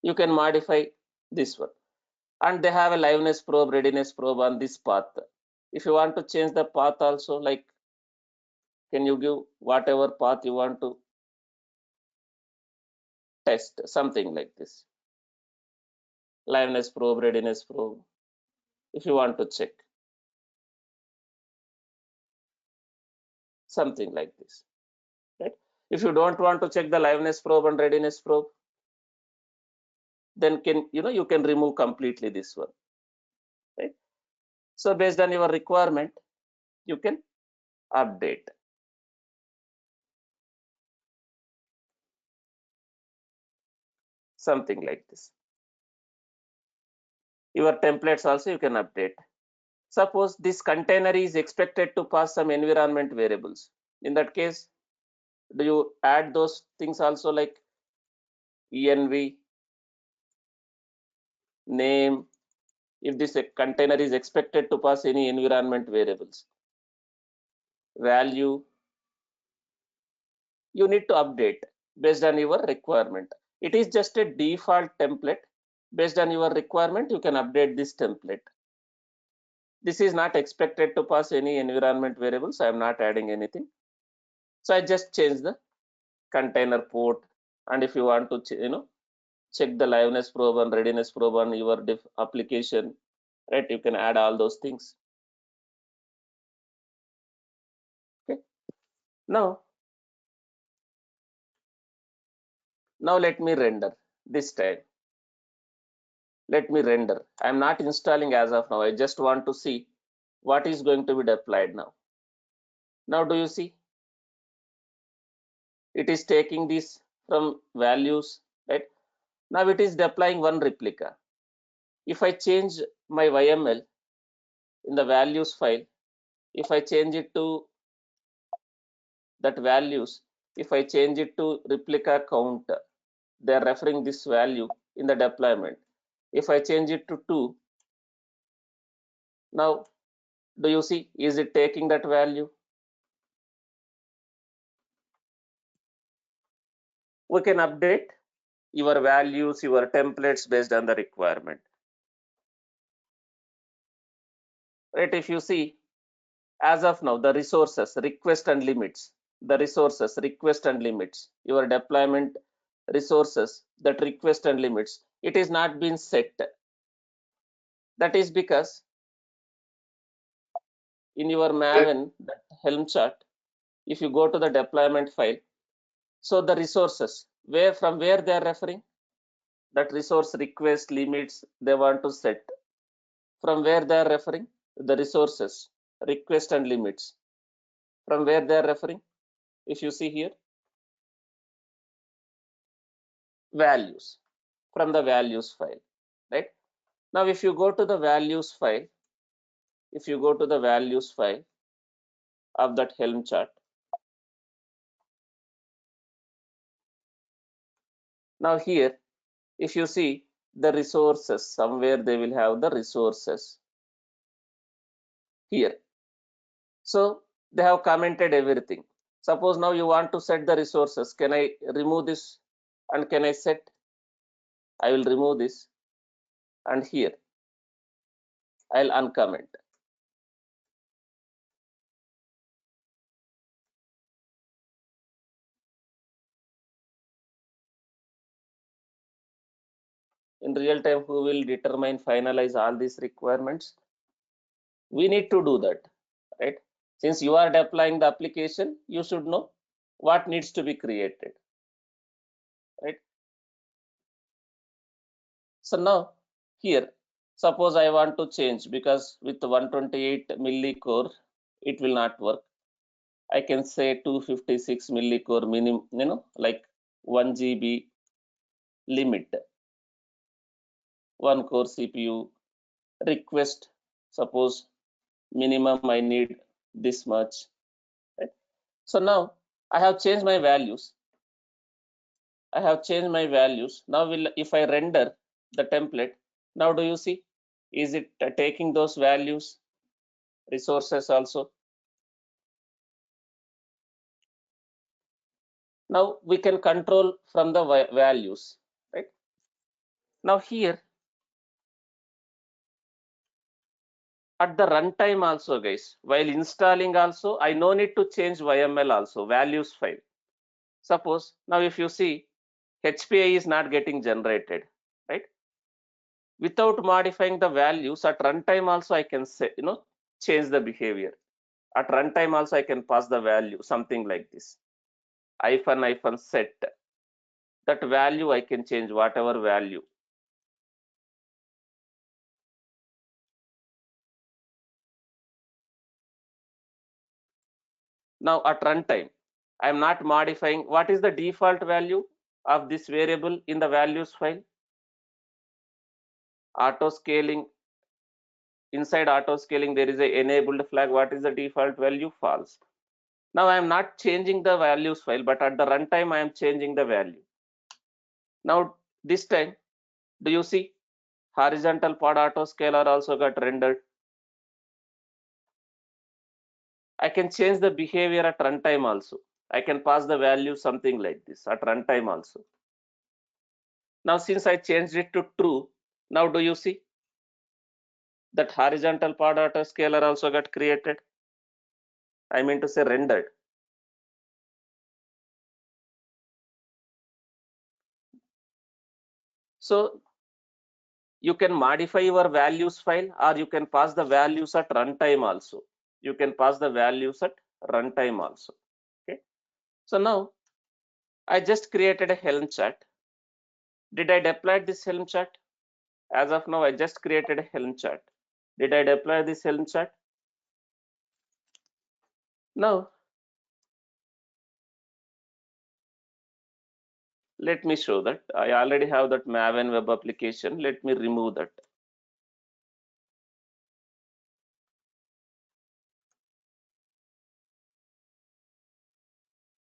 You can modify this one. And they have a liveness probe, readiness probe on this path. If you want to change the path also, like, can you give whatever path you want to test, something like this. Liveness probe, readiness probe, if you want to check. Something like this, right? If you don't want to check the liveness probe and readiness probe, then you can remove completely this one, right? So based on your requirement, you can update. Something like this. Your templates also you can update. Suppose this container is expected to pass some environment variables. In that case, do you add those things also, like env, name? If this container is expected to pass any environment variables, value, you need to update based on your requirement. It is just a default template. Based on your requirement, you can update this template. This is not expected to pass any environment variables. I am not adding anything. So I just change the container port. And if you want to, check the liveness probe and readiness probe on your application, right? You can add all those things. Okay. Now let me render this time. Let me render. I'm not installing as of now. I just want to see what is going to be deployed now. Now do you see? It is taking this from values, right? Now it is deploying one replica. If I change my YML in the values file, if I change it to that values, if I change it to replica count, they are referring this value in the deployment. If I change it to 2, now do you see, is it taking that value? We can update your values, your templates based on the requirement, right? If you see, as of now, the resources, request and limits, the resources, request and limits, your deployment resources, that request and limits, it is not been set. That is because in your Maven, that Helm chart, if you go to the deployment file, so the resources, from where they are referring, that resource request limits they want to set, from where they are referring, the resources, request and limits, from where they are referring, if you see here, values, from the values file, right? Now if you go to the values file, if you go to the values file of that Helm chart, now here, if you see the resources, somewhere they will have the resources here. So they have commented everything. Suppose now you want to set the resources. Can I remove this and can I set? I will remove this, and here I'll uncomment. In real time, who will determine, finalize all these requirements? We need to do that, right? Since you are deploying the application, you should know what needs to be created, right? So now here, suppose I want to change, because with 128 millicore it will not work. I can say 256 millicore minimum, like 1 GB limit, one core CPU request. Suppose minimum I need this much. Right? So now I have changed my values. Now if I render the template, now do you see? Is it taking those values, resources also? Now we can control from the values, right? Now here at the runtime also, guys, while installing also, I no need to change YML also, values file. Suppose now if you see, HPI is not getting generated, right? Without modifying the values at runtime also, I can say, change the behavior. At runtime also, I can pass the value, something like this. Hyphen set. That value I can change, whatever value. Now at runtime, I am not modifying. What is the default value of this variable in the values file? Auto scaling. Inside auto scaling, there is a enabled flag. What is the default value? False. Now I am not changing the values file, but at the runtime I am changing the value. Now this time, do you see horizontal pod auto scaler also got rendered? I can change the behavior at runtime also. I can pass the value something like this at runtime also. Now since I changed it to true, now do you see that horizontal pod auto scaler also got created? I mean to say rendered. So you can modify your values file, or you can pass the values at runtime also. You can pass the values at runtime also. Okay. So now I just created a Helm chart. Did I deploy this Helm chart? As of now, I just created a Helm chart. Did I deploy this Helm chart? Now, let me show that. I already have that Maven web application. Let me remove that.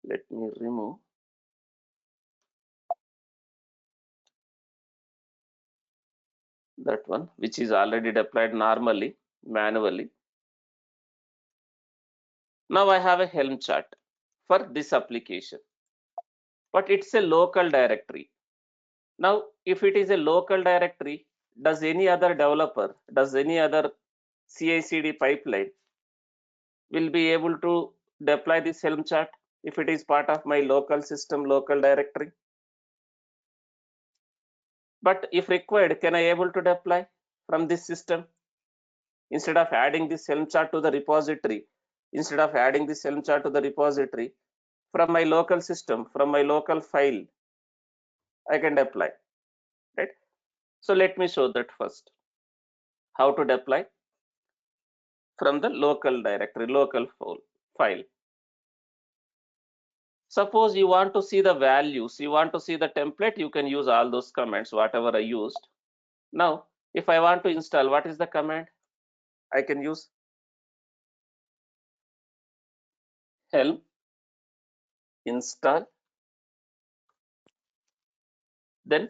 Let me remove that one, which is already deployed normally, manually. Now I have a Helm chart for this application, but it's a local directory. Now, if it is a local directory, does any other developer, does any other CI/CD pipeline will be able to deploy this Helm chart if it is part of my local system, local directory? But if required, can I able to deploy from this system? Instead of adding this Helm chart to the repository, from my local system, from my local file, I can deploy, right? So let me show that first. How to deploy from the local directory, local file. Suppose you want to see the values, you want to see the template, you can use all those commands, whatever I used. Now, if I want to install, what is the command? I can use helm install, then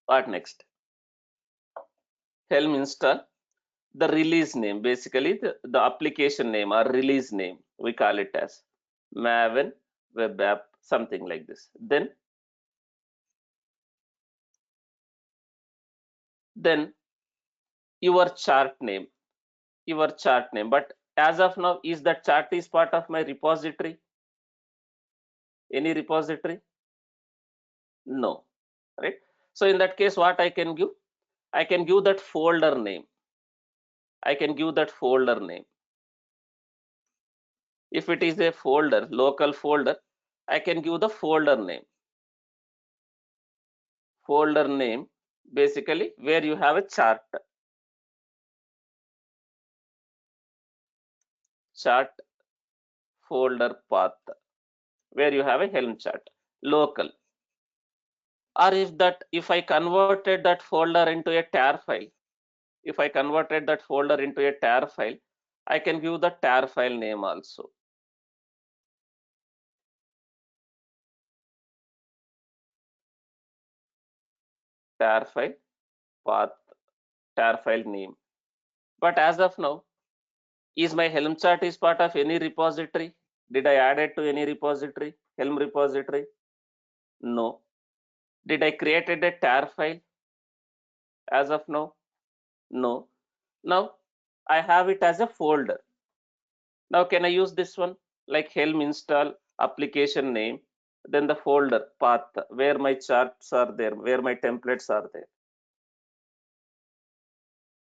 what next? Helm install, the release name, basically the application name or release name, we call it as Maven web app, something like this. Then your chart name, but as of now, is that chart is part of my repository? Any repository? No, right? So in that case, what I can give? I can give that folder name. If it is a folder, local folder, I can give the folder name. Folder name, basically where you have a chart. Chart folder path, where you have a Helm chart. Local. Or if I converted that folder into a tar file, if I converted that folder into a tar file, I can give the tar file name also. Tar file path, tar file name. But as of now, is my Helm chart is part of any repository? Did I add it to any repository? Helm repository? No. Did I created a tar file as of now? No. Now I have it as a folder. Now can I use this one like Helm install application name, then the folder path where my charts are there, where my templates are there.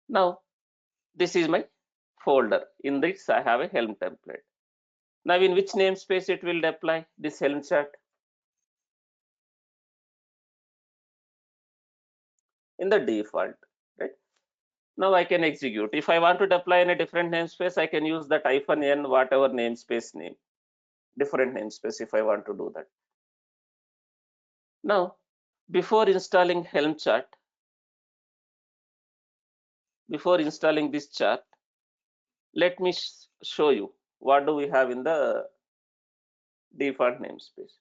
Now this is my folder. In this I have a Helm template. Now in which namespace it will deploy this Helm chart? In the default, right? Now I can execute. If I want to deploy in a different namespace, I can use that -n whatever namespace name, different namespace if I want to do that. Now, before installing Helm chart, before installing this chart, let me show you what do we have in the default namespace.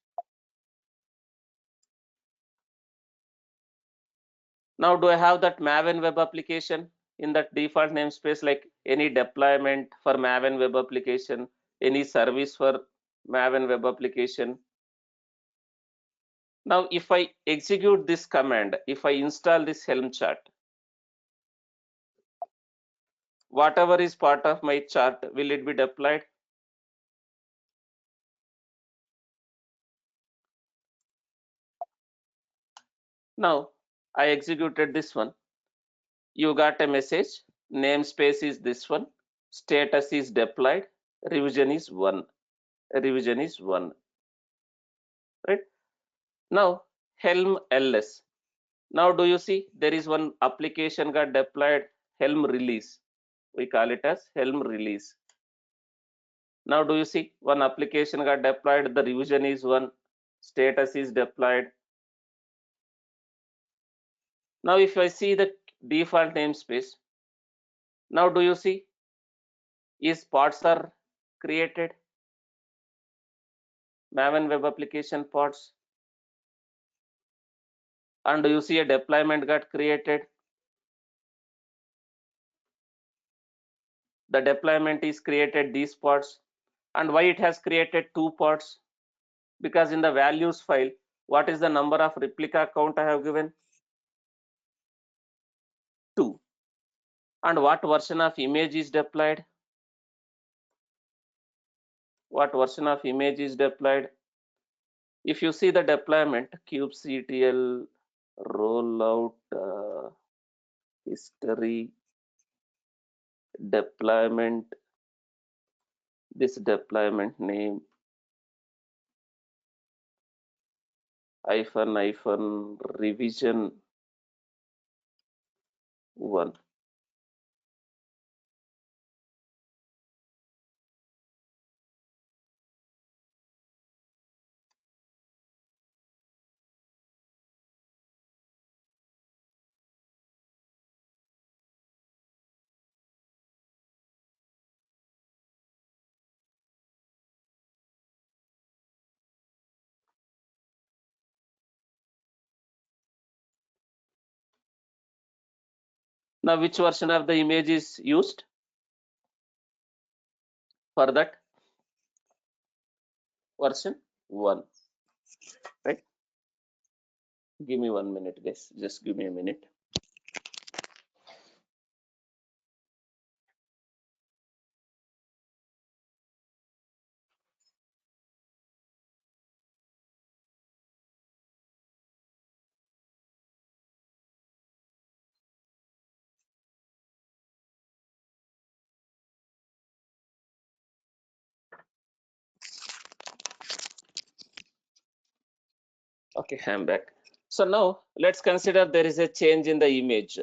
Now, do I have that Maven web application in that default namespace, like any deployment for Maven web application, any service for Maven web application? Now, if I execute this command, if I install this Helm chart, whatever is part of my chart, will it be deployed? Now, I executed this one. You got a message, namespace is this one, status is deployed, revision is 1, revision is 1, right? Now Helm ls. Now do you see there is one application got deployed, Helm release. We call it as Helm release. Now do you see one application got deployed, the revision is 1, status is deployed. Now if I see the default namespace, now do you see is pods are created, Maven web application pods, and you see a deployment got created. The deployment is created these pods. And why it has created 2 pods? Because in the values file, what is the number of replica count I have given? 2. And what version of image is deployed? What version of image is deployed? If you see the deployment, kubectl rollout history deployment, this deployment name revision 1. Now which version of the image is used for that? Version 1, right? Give me 1 minute, guys. Just give me a minute. Okay, I'm back. So now let's consider there is a change in the image.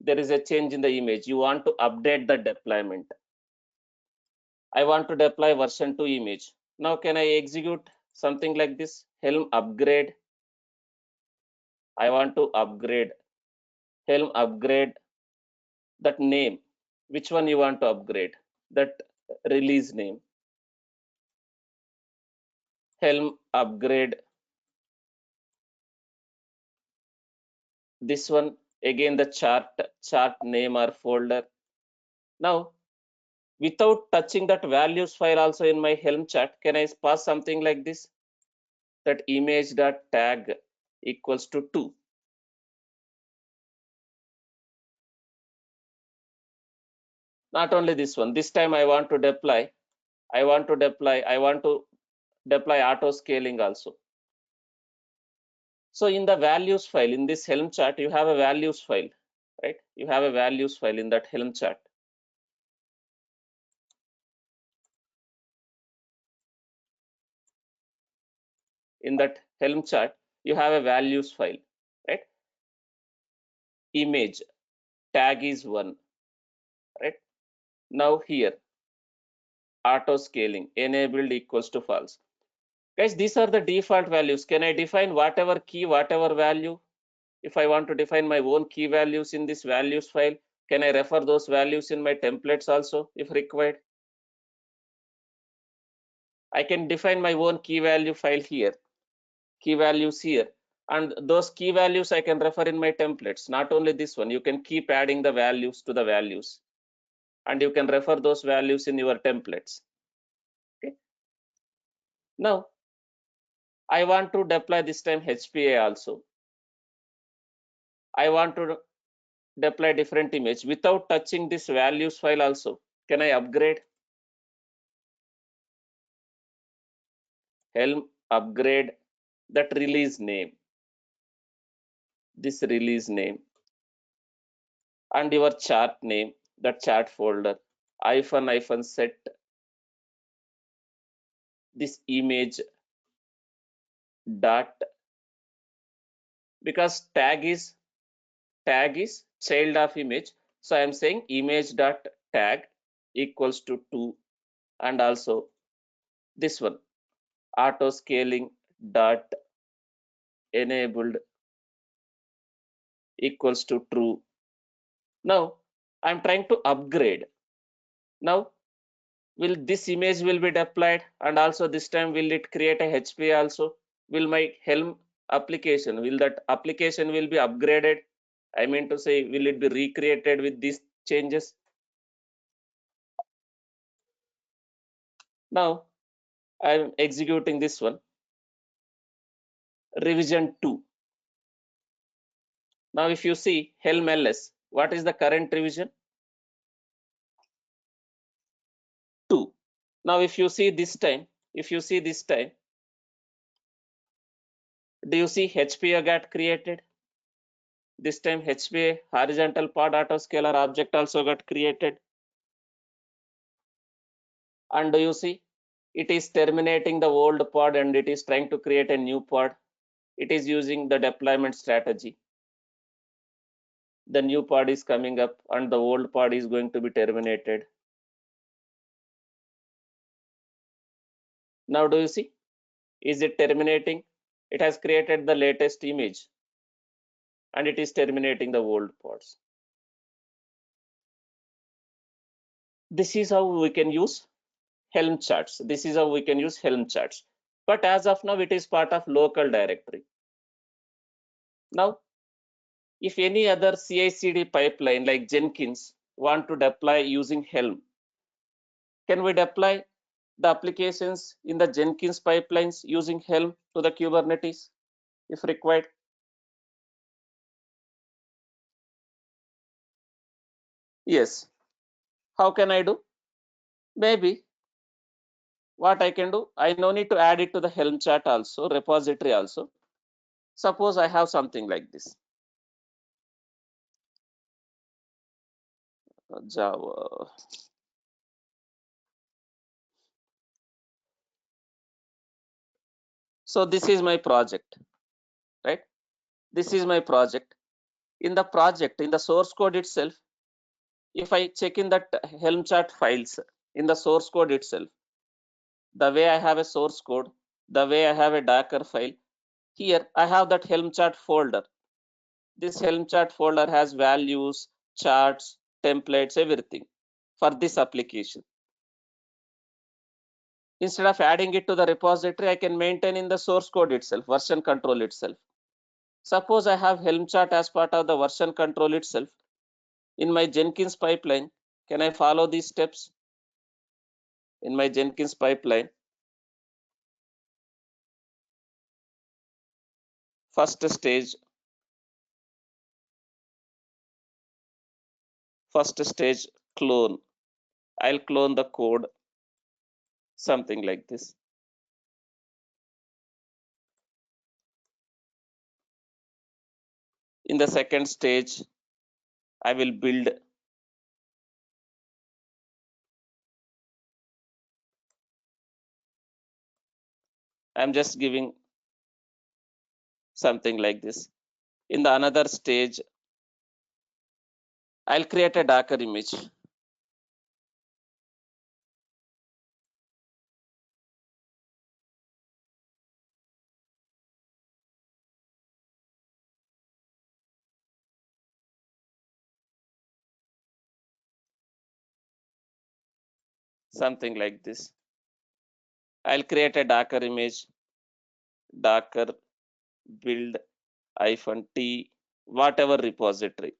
There is a change in the image. You want to update the deployment. I want to deploy version 2 image. Now can I execute something like this? Helm upgrade. I want to upgrade. Helm upgrade that name. Which one you want to upgrade? That release name. Helm upgrade this one. Again the chart name or folder. Now without touching that values file also in my Helm chart, can I pass something like this? That image.tag equals to 2. Not only this one, this time I want to deploy auto scaling also. So in the values file, in this Helm chart, you have a values file, right? You have a values file in that Helm chart. In that Helm chart, you have a values file, right? Image tag is 1, right? Now here auto scaling enabled equals to false. Guys, these are the default values. Can I define whatever key, whatever value? If I want to define my own key values in this values file, can I refer those values in my templates also if required? I can define my own key value file here, key values here, and those key values I can refer in my templates. Not only this one, you can keep adding the values to the values, and you can refer those values in your templates. Okay. Now I want to deploy this time HPA also. I want to deploy different image without touching this values file also. Can I upgrade? Helm upgrade that release name, this release name, and your chart name, that chart folder, -set this image dot, because tag is child of image, so I am saying image dot tag equals to 2, and also this one auto scaling dot enabled equals to true. Now I'm trying to upgrade. Now will this image will be deployed, and also this time will it create a HPA also? Will my Helm application, will that application will be upgraded? I mean to say, will it be recreated with these changes? Now I'm executing this one, revision 2. Now if you see Helm ls, what is the current revision? 2. Now if you see this time, do you see HPA got created? This time HPA horizontal pod autoscaler object also got created. And do you see it is terminating the old pod and it is trying to create a new pod? It is using the deployment strategy. The new pod is coming up and the old pod is going to be terminated. Now do you see, is it terminating? It has created the latest image and it is terminating the old pods. This is how we can use Helm charts. This is how we can use Helm charts. But as of now, it is part of local directory. Now, if any other CI/CD pipeline like Jenkins want to deploy using Helm, can we deploy the applications in the Jenkins pipelines using Helm to the Kubernetes if required? Yes. How can I do? Maybe what I can do, I no need to add it to the Helm chart also, repository also. Suppose I have something like this, Java. So this is my project. right? This is my project. In the project, in the source code itself, if I check in that Helm chart files in the source code itself, the way I have a source code, the way I have a Docker file, here I have that Helm chart folder. This Helm chart folder has values, charts, templates, everything for this application. Instead of adding it to the repository, I can maintain in the source code itself, version control itself. Suppose I have Helm chart as part of the version control itself. In my Jenkins pipeline, can I follow these steps? In my Jenkins pipeline, first stage clone. I'll clone the code, something like this. In the second stage, I will build. I'm just giving something like this. In the another stage, I'll create a Docker image. Something like this. I'll create a Docker image, Docker build -t, whatever repository,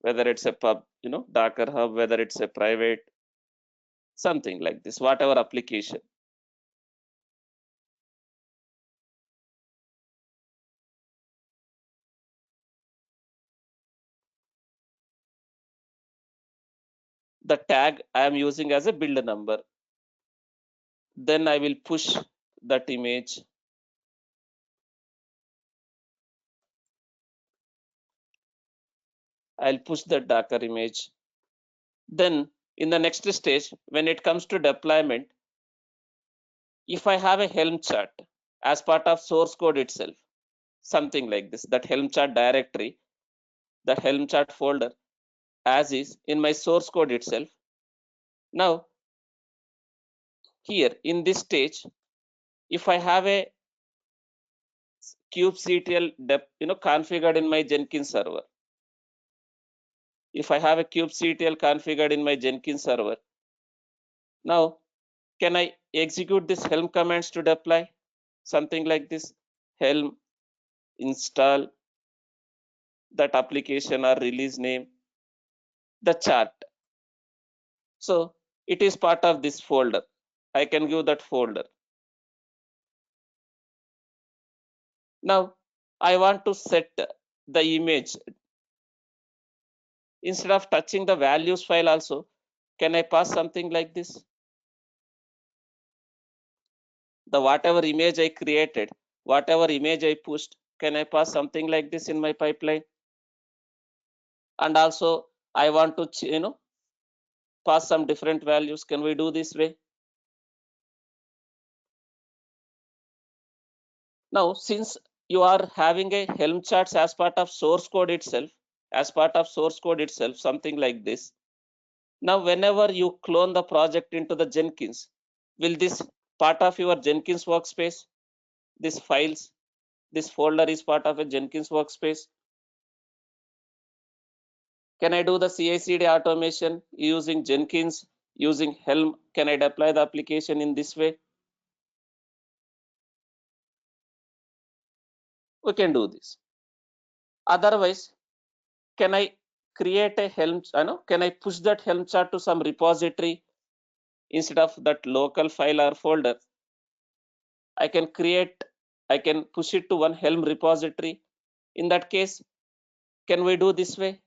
whether it's a pub, Docker hub, whether it's a private, something like this, whatever application. The tag I am using as a build number. Then I will push that image. I'll push the Docker image. Then in the next stage, when it comes to deployment, if I have a Helm chart as part of source code itself, something like this, that Helm chart directory, the Helm chart folder as is in my source code itself. Now, here in this stage, if I have a kubectl configured in my Jenkins server, if I have a kubectl configured in my Jenkins server, now can I execute this Helm commands to deploy? Something like this, Helm install that application or release name, the chart. So it is part of this folder. I can give that folder. Now I want to set the image. Instead of touching the values file also, can I pass something like this? The whatever image I created, whatever image I pushed, can I pass something like this in my pipeline? And also I want to pass some different values. Can we do this way? Now, since you are having a Helm charts as part of source code itself, something like this. Now, whenever you clone the project into the Jenkins, will this part of your Jenkins workspace, this files, this folder is part of a Jenkins workspace? Can I do the CI/CD automation using Jenkins, using Helm? Can I deploy the application in this way? We can do this. Otherwise, can I create a Helm, can I push that Helm chart to some repository instead of that local file or folder? I can push it to one Helm repository. In that case, can we do this way?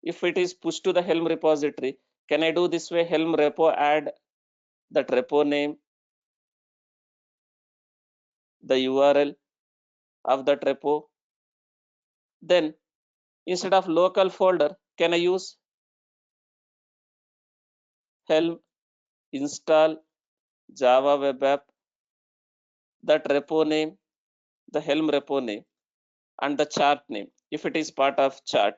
If it is pushed to the Helm repository, can I do this way? Helm repo, add that repo name, the URL of that repo. Then instead of local folder, can I use Helm install Java web app, that repo name, the Helm repo name. and the chart name. If it is part of chart,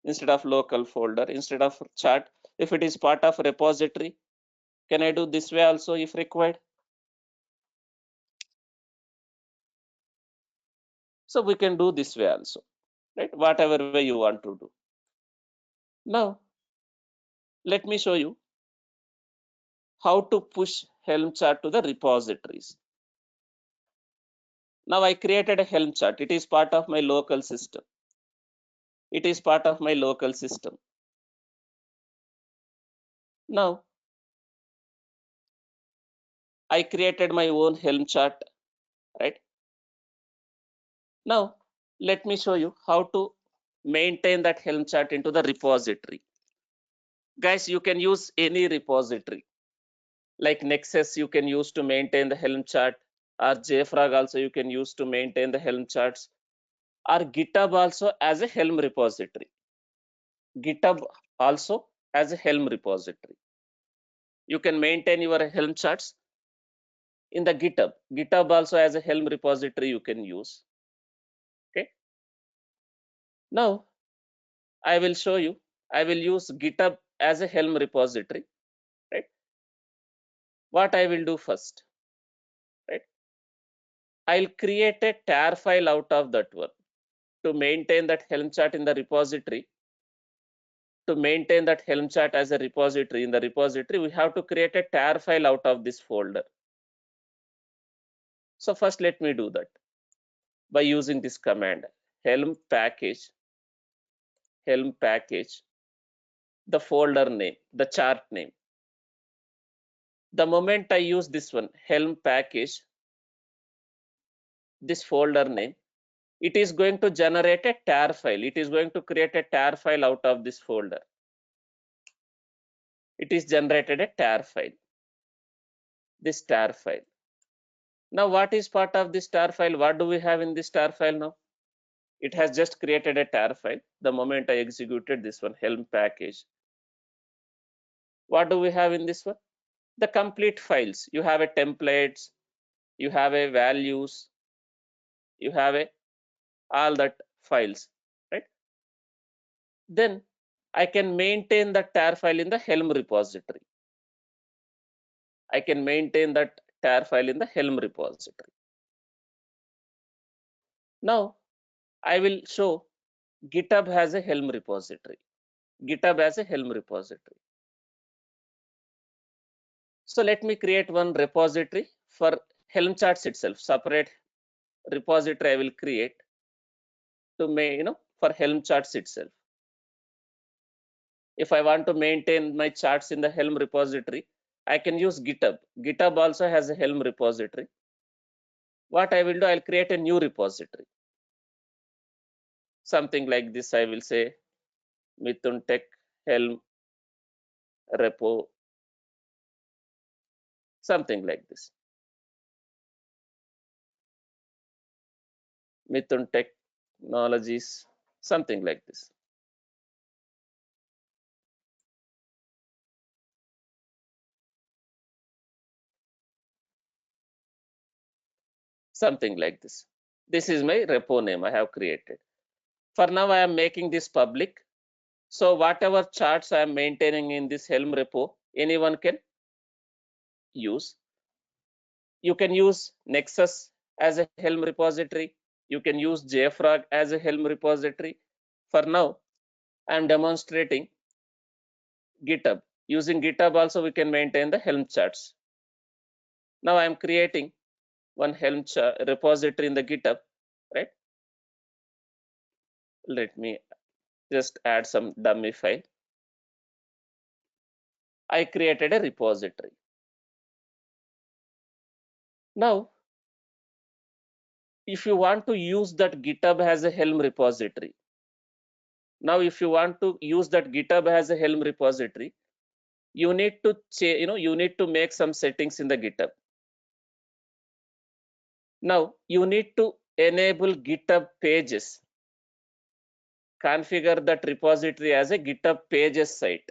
instead of local folder, instead of chart, if it is part of repository, can I do this way also if required? So we can do this way also, right? Whatever way you want to do. Now, let me show you how to push Helm chart to the repositories. Now I created a Helm chart. It is part of my local system. It is part of my local system. Now I created my own Helm chart, right? Now let me show you how to maintain that Helm chart into the repository. Guys, you can use any repository. Like Nexus you can use to maintain the Helm chart, or JFrog also you can use to maintain the Helm charts, or GitHub also as a Helm repository. GitHub also as a Helm repository. You can maintain your Helm charts in the GitHub. GitHub also as a Helm repository you can use. Okay. Now I will show you. I will use GitHub as a Helm repository. Right. What I will do first. Right. I'll create a tar file out of that one to maintain that Helm chart in the repository. To maintain that Helm chart as a repository in the repository, we have to create a tar file out of this folder. So first let me do that by using this command helm package, the folder name, the chart name. The moment I use this one, helm package, this folder name, it is going to generate a tar file. It is going to create a tar file out of this folder. It is generated a tar file, this tar file. Now what is part of this tar file? What do we have in this tar file now? It has just created a tar file. The moment I executed this one, helm package. What do we have in this one? The complete files. You have a templates, you have a values, you have a all that files, right? Then I can maintain the tar file in the Helm repository. I can maintain that tar file in the Helm repository. Now I will show GitHub has a Helm repository. GitHub has a Helm repository. So let me create one repository for Helm charts itself. Separate repository I will create to for Helm charts itself. If I want to maintain my charts in the Helm repository, I can use GitHub. GitHub also has a Helm repository. What I will do, I'll create a new repository. Something like this, I will say Mithun Tech Helm repo, something like this. Mithun Technologies, something like this. Something like this. This is my repo name I have created. For now, I am making this public. So whatever charts I am maintaining in this Helm repo, anyone can use. You can use Nexus as a Helm repository. You can use JFrog as a Helm repository. For now, I am demonstrating GitHub. Using GitHub also we can maintain the Helm charts. Now I am creating one Helm chart repository in the GitHub, right? Let me just add some dummy file. I created a repository. Now, if you want to use that GitHub as a Helm repository, if you want to use that GitHub as a Helm repository, you need to you need to make some settings in the GitHub. Now you need to enable GitHub pages. Configure that repository as a GitHub pages site.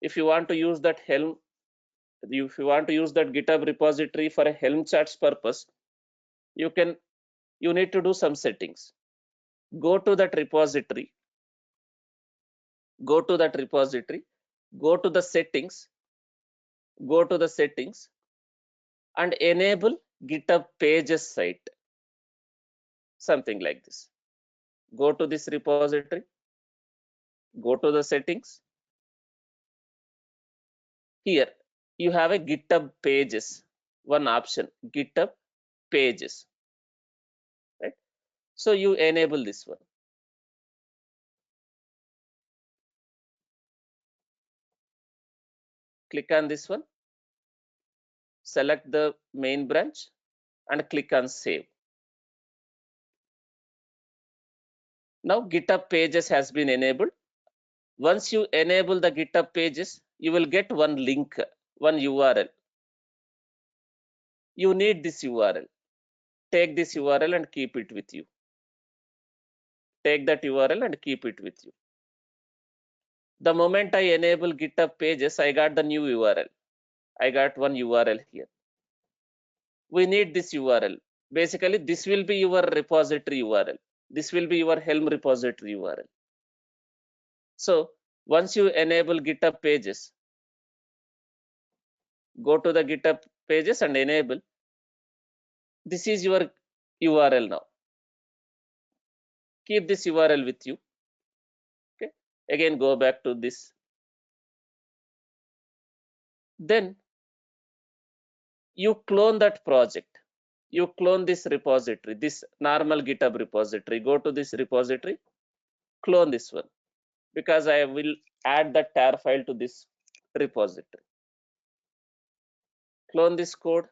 If you want to use that Helm, if you want to use that GitHub repository for a Helm charts purpose, you can you need to do some settings. Go to that repository, go to that repository, go to the settings, go to the settings and enable GitHub Pages site, something like this. Go to this repository, go to the settings. Here you have a GitHub Pages, one option, GitHub Pages, right? So you enable this one. Click on this one, select the main branch and click on save. Now GitHub Pages has been enabled. Once you enable the GitHub Pages, you will get one link, one URL. You need this URL. Take this URL and keep it with you. Take that URL and keep it with you. The moment I enable GitHub Pages, I got the new URL. I got one URL here. We need this URL. Basically, this will be your repository URL. This will be your Helm repository URL. So once you enable GitHub Pages, go to the GitHub Pages and enable. This is your URL now. Keep this URL with you. Okay. Again, go back to this. Then you clone that project. You clone this repository, this normal GitHub repository. Go to this repository, clone this one, because I will add the tar file to this repository. Clone this code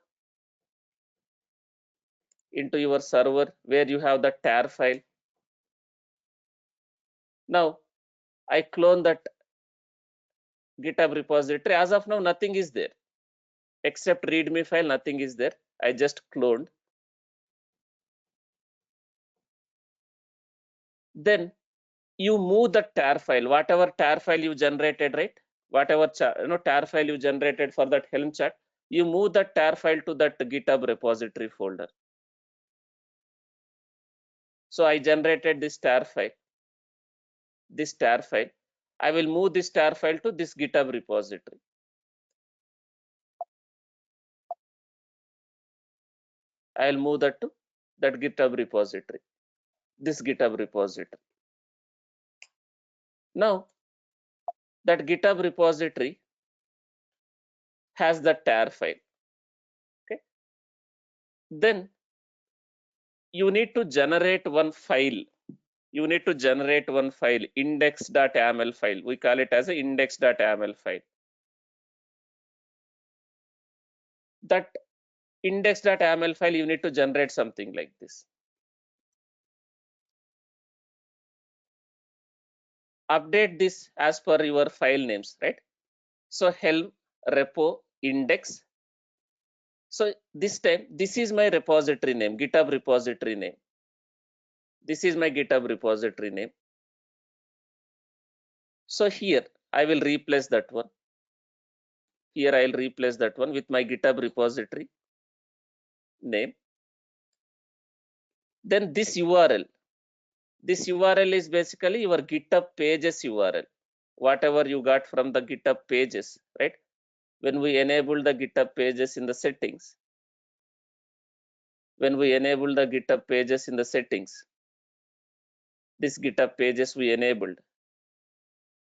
into your server where you have the tar file. Now I clone that GitHub repository. As of now, nothing is there except readme file. Nothing is there. I just cloned. Then you move the tar file, whatever tar file you generated, right? Whatever tar file you generated for that Helm chart, you move the tar file to that GitHub repository folder. So I generated this tar file. This tar file, I will move this tar file to this GitHub repository. I will move that to that GitHub repository. This GitHub repository. Now that GitHub repository has the tar file. Okay. Then you need to generate one file. You need to generate one file, index.yaml file. We call it as an index.yaml file. That index.yaml file, you need to generate something like this. Update this as per your file names, right? So Helm repo index. So this time, this is my repository name, GitHub repository name. This is my GitHub repository name. So here I will replace that one. Here I will replace that one with my GitHub repository name. Then this URL is basically your GitHub Pages URL. Whatever you got from the GitHub Pages, right? When we enable the GitHub Pages in the settings, this GitHub Pages we enabled,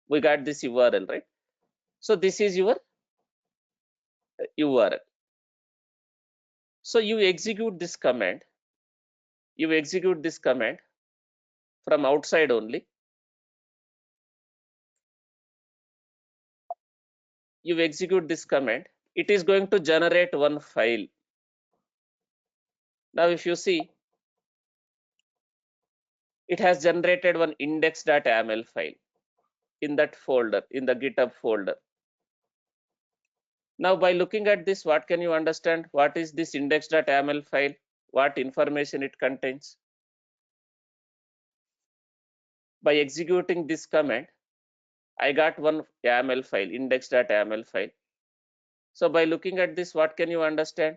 we got this URL, right? So this is your URL. So you execute this command. From outside only. You execute this command. It is going to generate one file. Now if you see, it has generated one index.yaml file in that folder, in the GitHub folder. Now by looking at this, what can you understand? What is this index.yaml file? What information it contains? By executing this command, I got one YAML file, index.yaml file. So by looking at this, what can you understand?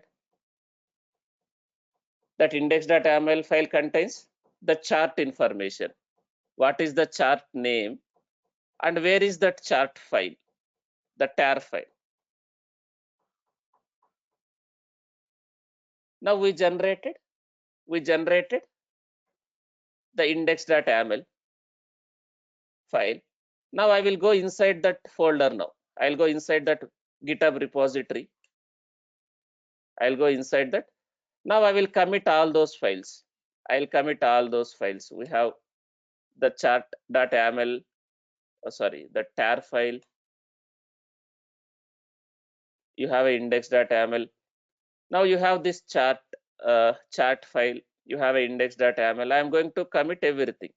That index.yml file contains the chart information. What is the chart name and where is that chart file, the tar file. Now we generated the index.yml file. Now I will go inside that folder now. I'll go inside that GitHub repository. I'll go inside that. Now I will commit all those files. I'll commit all those files. We have the chart.yml, the tar file. You have an index.yml. Now you have this chart file. You have an index.yml. I am going to commit everything.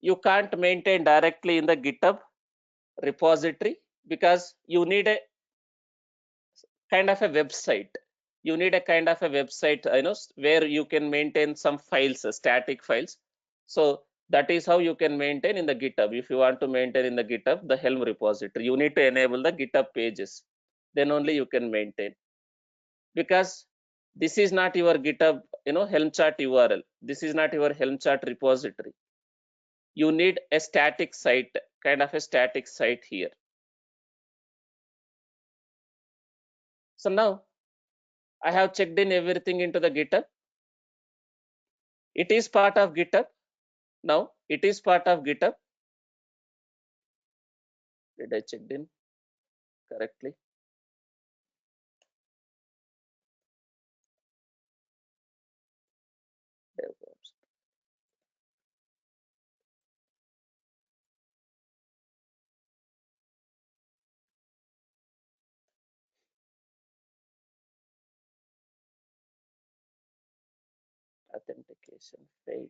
You can't maintain directly in the GitHub repository because you need a kind of a website. You need a kind of a website, where you can maintain some files, static files. So that is how you can maintain in the GitHub. If you want to maintain in the GitHub, the Helm repository, you need to enable the GitHub pages. Then only you can maintain. Because this is not your GitHub, Helm chart URL. This is not your Helm chart repository. You need a static site, kind of a static site here. So now I have checked in everything into the GitHub. It is part of GitHub. Now it is part of GitHub. Did I check in correctly? DevOps. Authentication failed.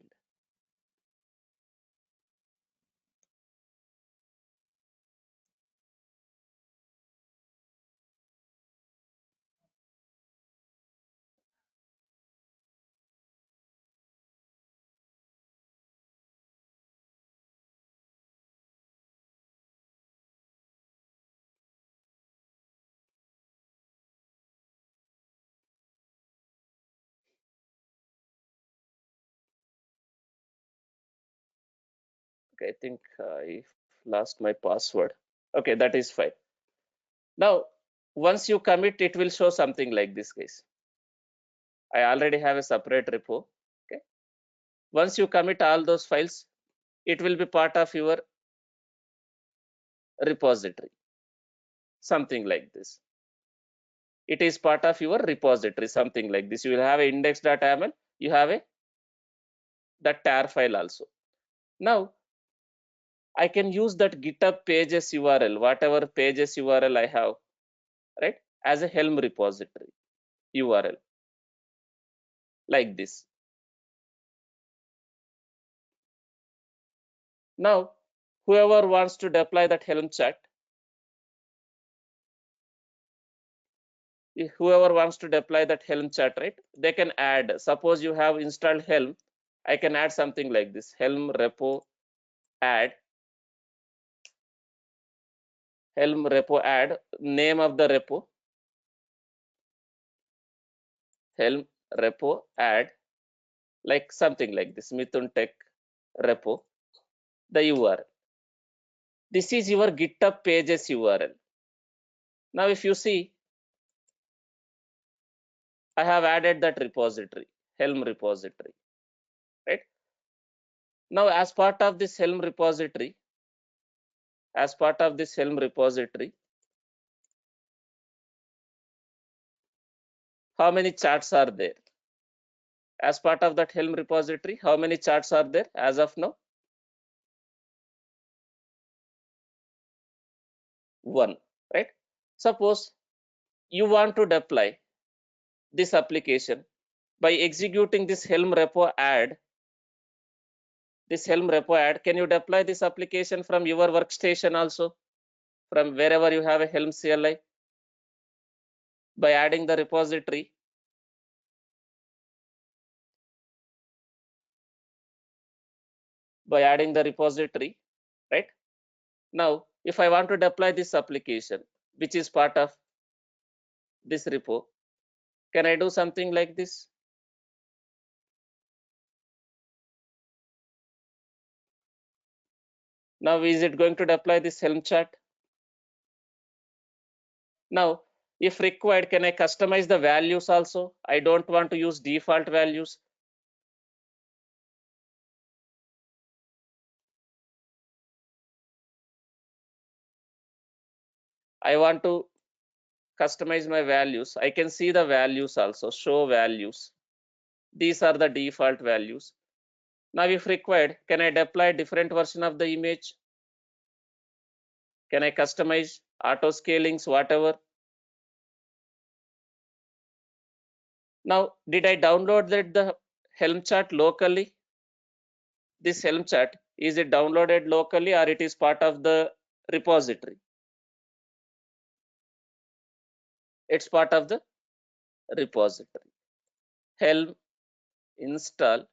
Okay, I think I lost my password. Okay, that is fine. Now, once you commit, it will show something like this, guys. I already have a separate repo. Okay. Once you commit all those files, it will be part of your repository. Something like this. It is part of your repository, something like this. You will have index.yml. You have that tar file also. Now, I can use that GitHub pages URL, whatever pages URL I have, right, as a Helm repository URL, like this. Now, whoever wants to deploy that Helm chart, right, they can add. Suppose you have installed Helm, I can add something like this: Helm repo add, name of the repo, Helm repo add, like something like this, Mithun Tech repo, the URL. This is your GitHub pages URL. Now, if you see, I have added that repository, Helm repository, right? Now, as part of this Helm repository, how many charts are there? As part of that Helm repository, how many charts are there as of now? 1, right? Suppose you want to deploy this application by executing this Helm repo add. This Helm repo add, can you deploy this application from your workstation also, from wherever you have a Helm CLI, by adding the repository? By adding the repository, right? Now, if I want to deploy this application, which is part of this repo, can I do something like this? Now, is it going to deploy this Helm chart? Now, if required, can I customize the values also? I don't want to use default values. I want to customize my values. I can see the values also, show values. These are the default values. Now, if required, can I deploy a different version of the image? Can I customize auto scalings, whatever? Now, did I download the Helm chart locally? This Helm chart, is it downloaded locally or it is part of the repository? It's part of the repository. Helm install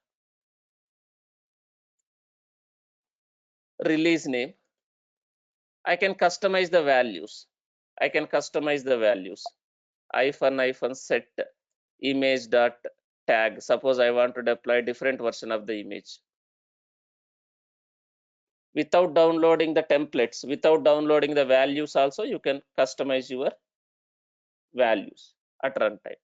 release name. I can customize the values. I can customize the values. --- set image dot tag. Suppose I want to deploy a different version of the image. Without downloading the templates, without downloading the values also, you can customize your values at runtime.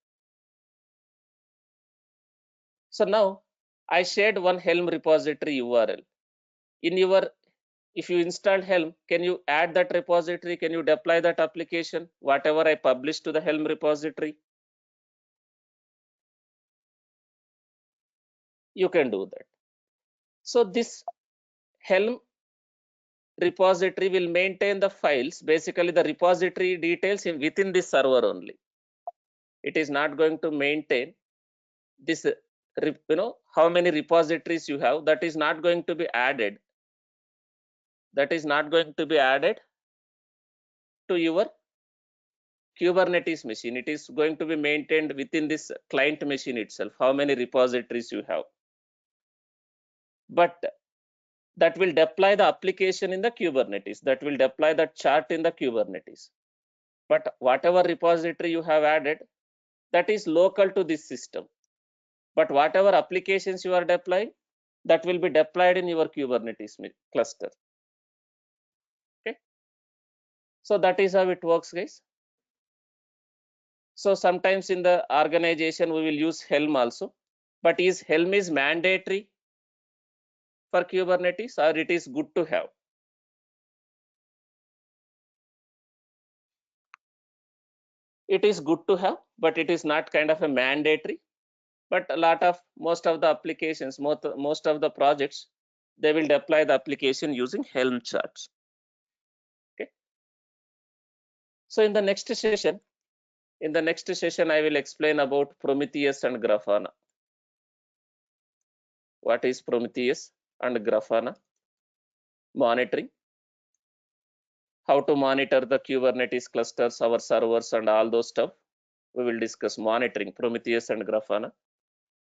So now I shared one Helm repository URL. If you installed Helm, can you add that repository? Can you deploy that application? Whatever I publish to the Helm repository, you can do that. So this Helm repository will maintain the files, basically the repository details within this server only. It is not going to maintain this, how many repositories you have. That is not going to be added. That is not going to be added to your Kubernetes machine. It is going to be maintained within this client machine itself, how many repositories you have. But that will deploy the application in the Kubernetes. That will deploy the chart in the Kubernetes. But whatever repository you have added, that is local to this system. But whatever applications you are deploying, that will be deployed in your Kubernetes cluster. Okay. So that is how it works, guys. So sometimes in the organization, we will use Helm also. But is Helm is mandatory for Kubernetes, or it is good to have? It is good to have, but it is not kind of a mandatory. But most of the applications, most of the projects, they will deploy the application using Helm charts. Okay. So in the next session, I will explain about Prometheus and Grafana. What is Prometheus and Grafana? Monitoring. How to monitor the Kubernetes clusters, our servers, and all those stuff. We will discuss monitoring, Prometheus and Grafana.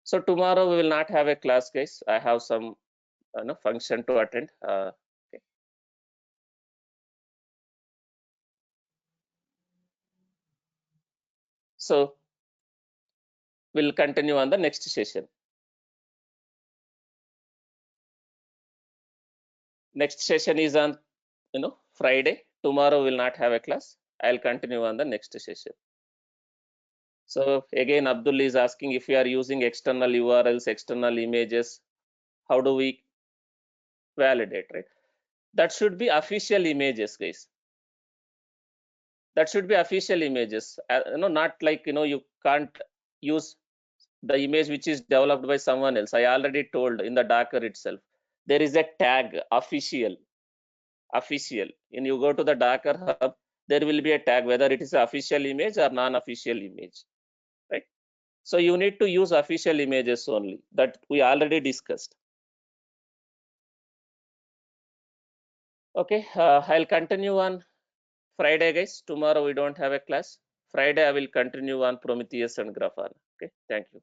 So tomorrow we will not have a class, guys. I have some function to attend. Okay. So we'll continue on the next session. Next session is on Friday. Tomorrow will not have a class. I'll continue on the next session. So again, Abdul is asking if we are using external URLs, external images, how do we validate, right? That should be official images, guys. That should be official images. Not like you can't use the image which is developed by someone else. I already told in the Docker itself, there is a tag official. When you go to the Docker hub, there will be a tag whether it is official image or non-official image, right? So you need to use official images only, that we already discussed. Okay, I'll continue on Friday, guys. Tomorrow we don't have a class. Friday I will continue on Prometheus and Grafana. Okay, thank you.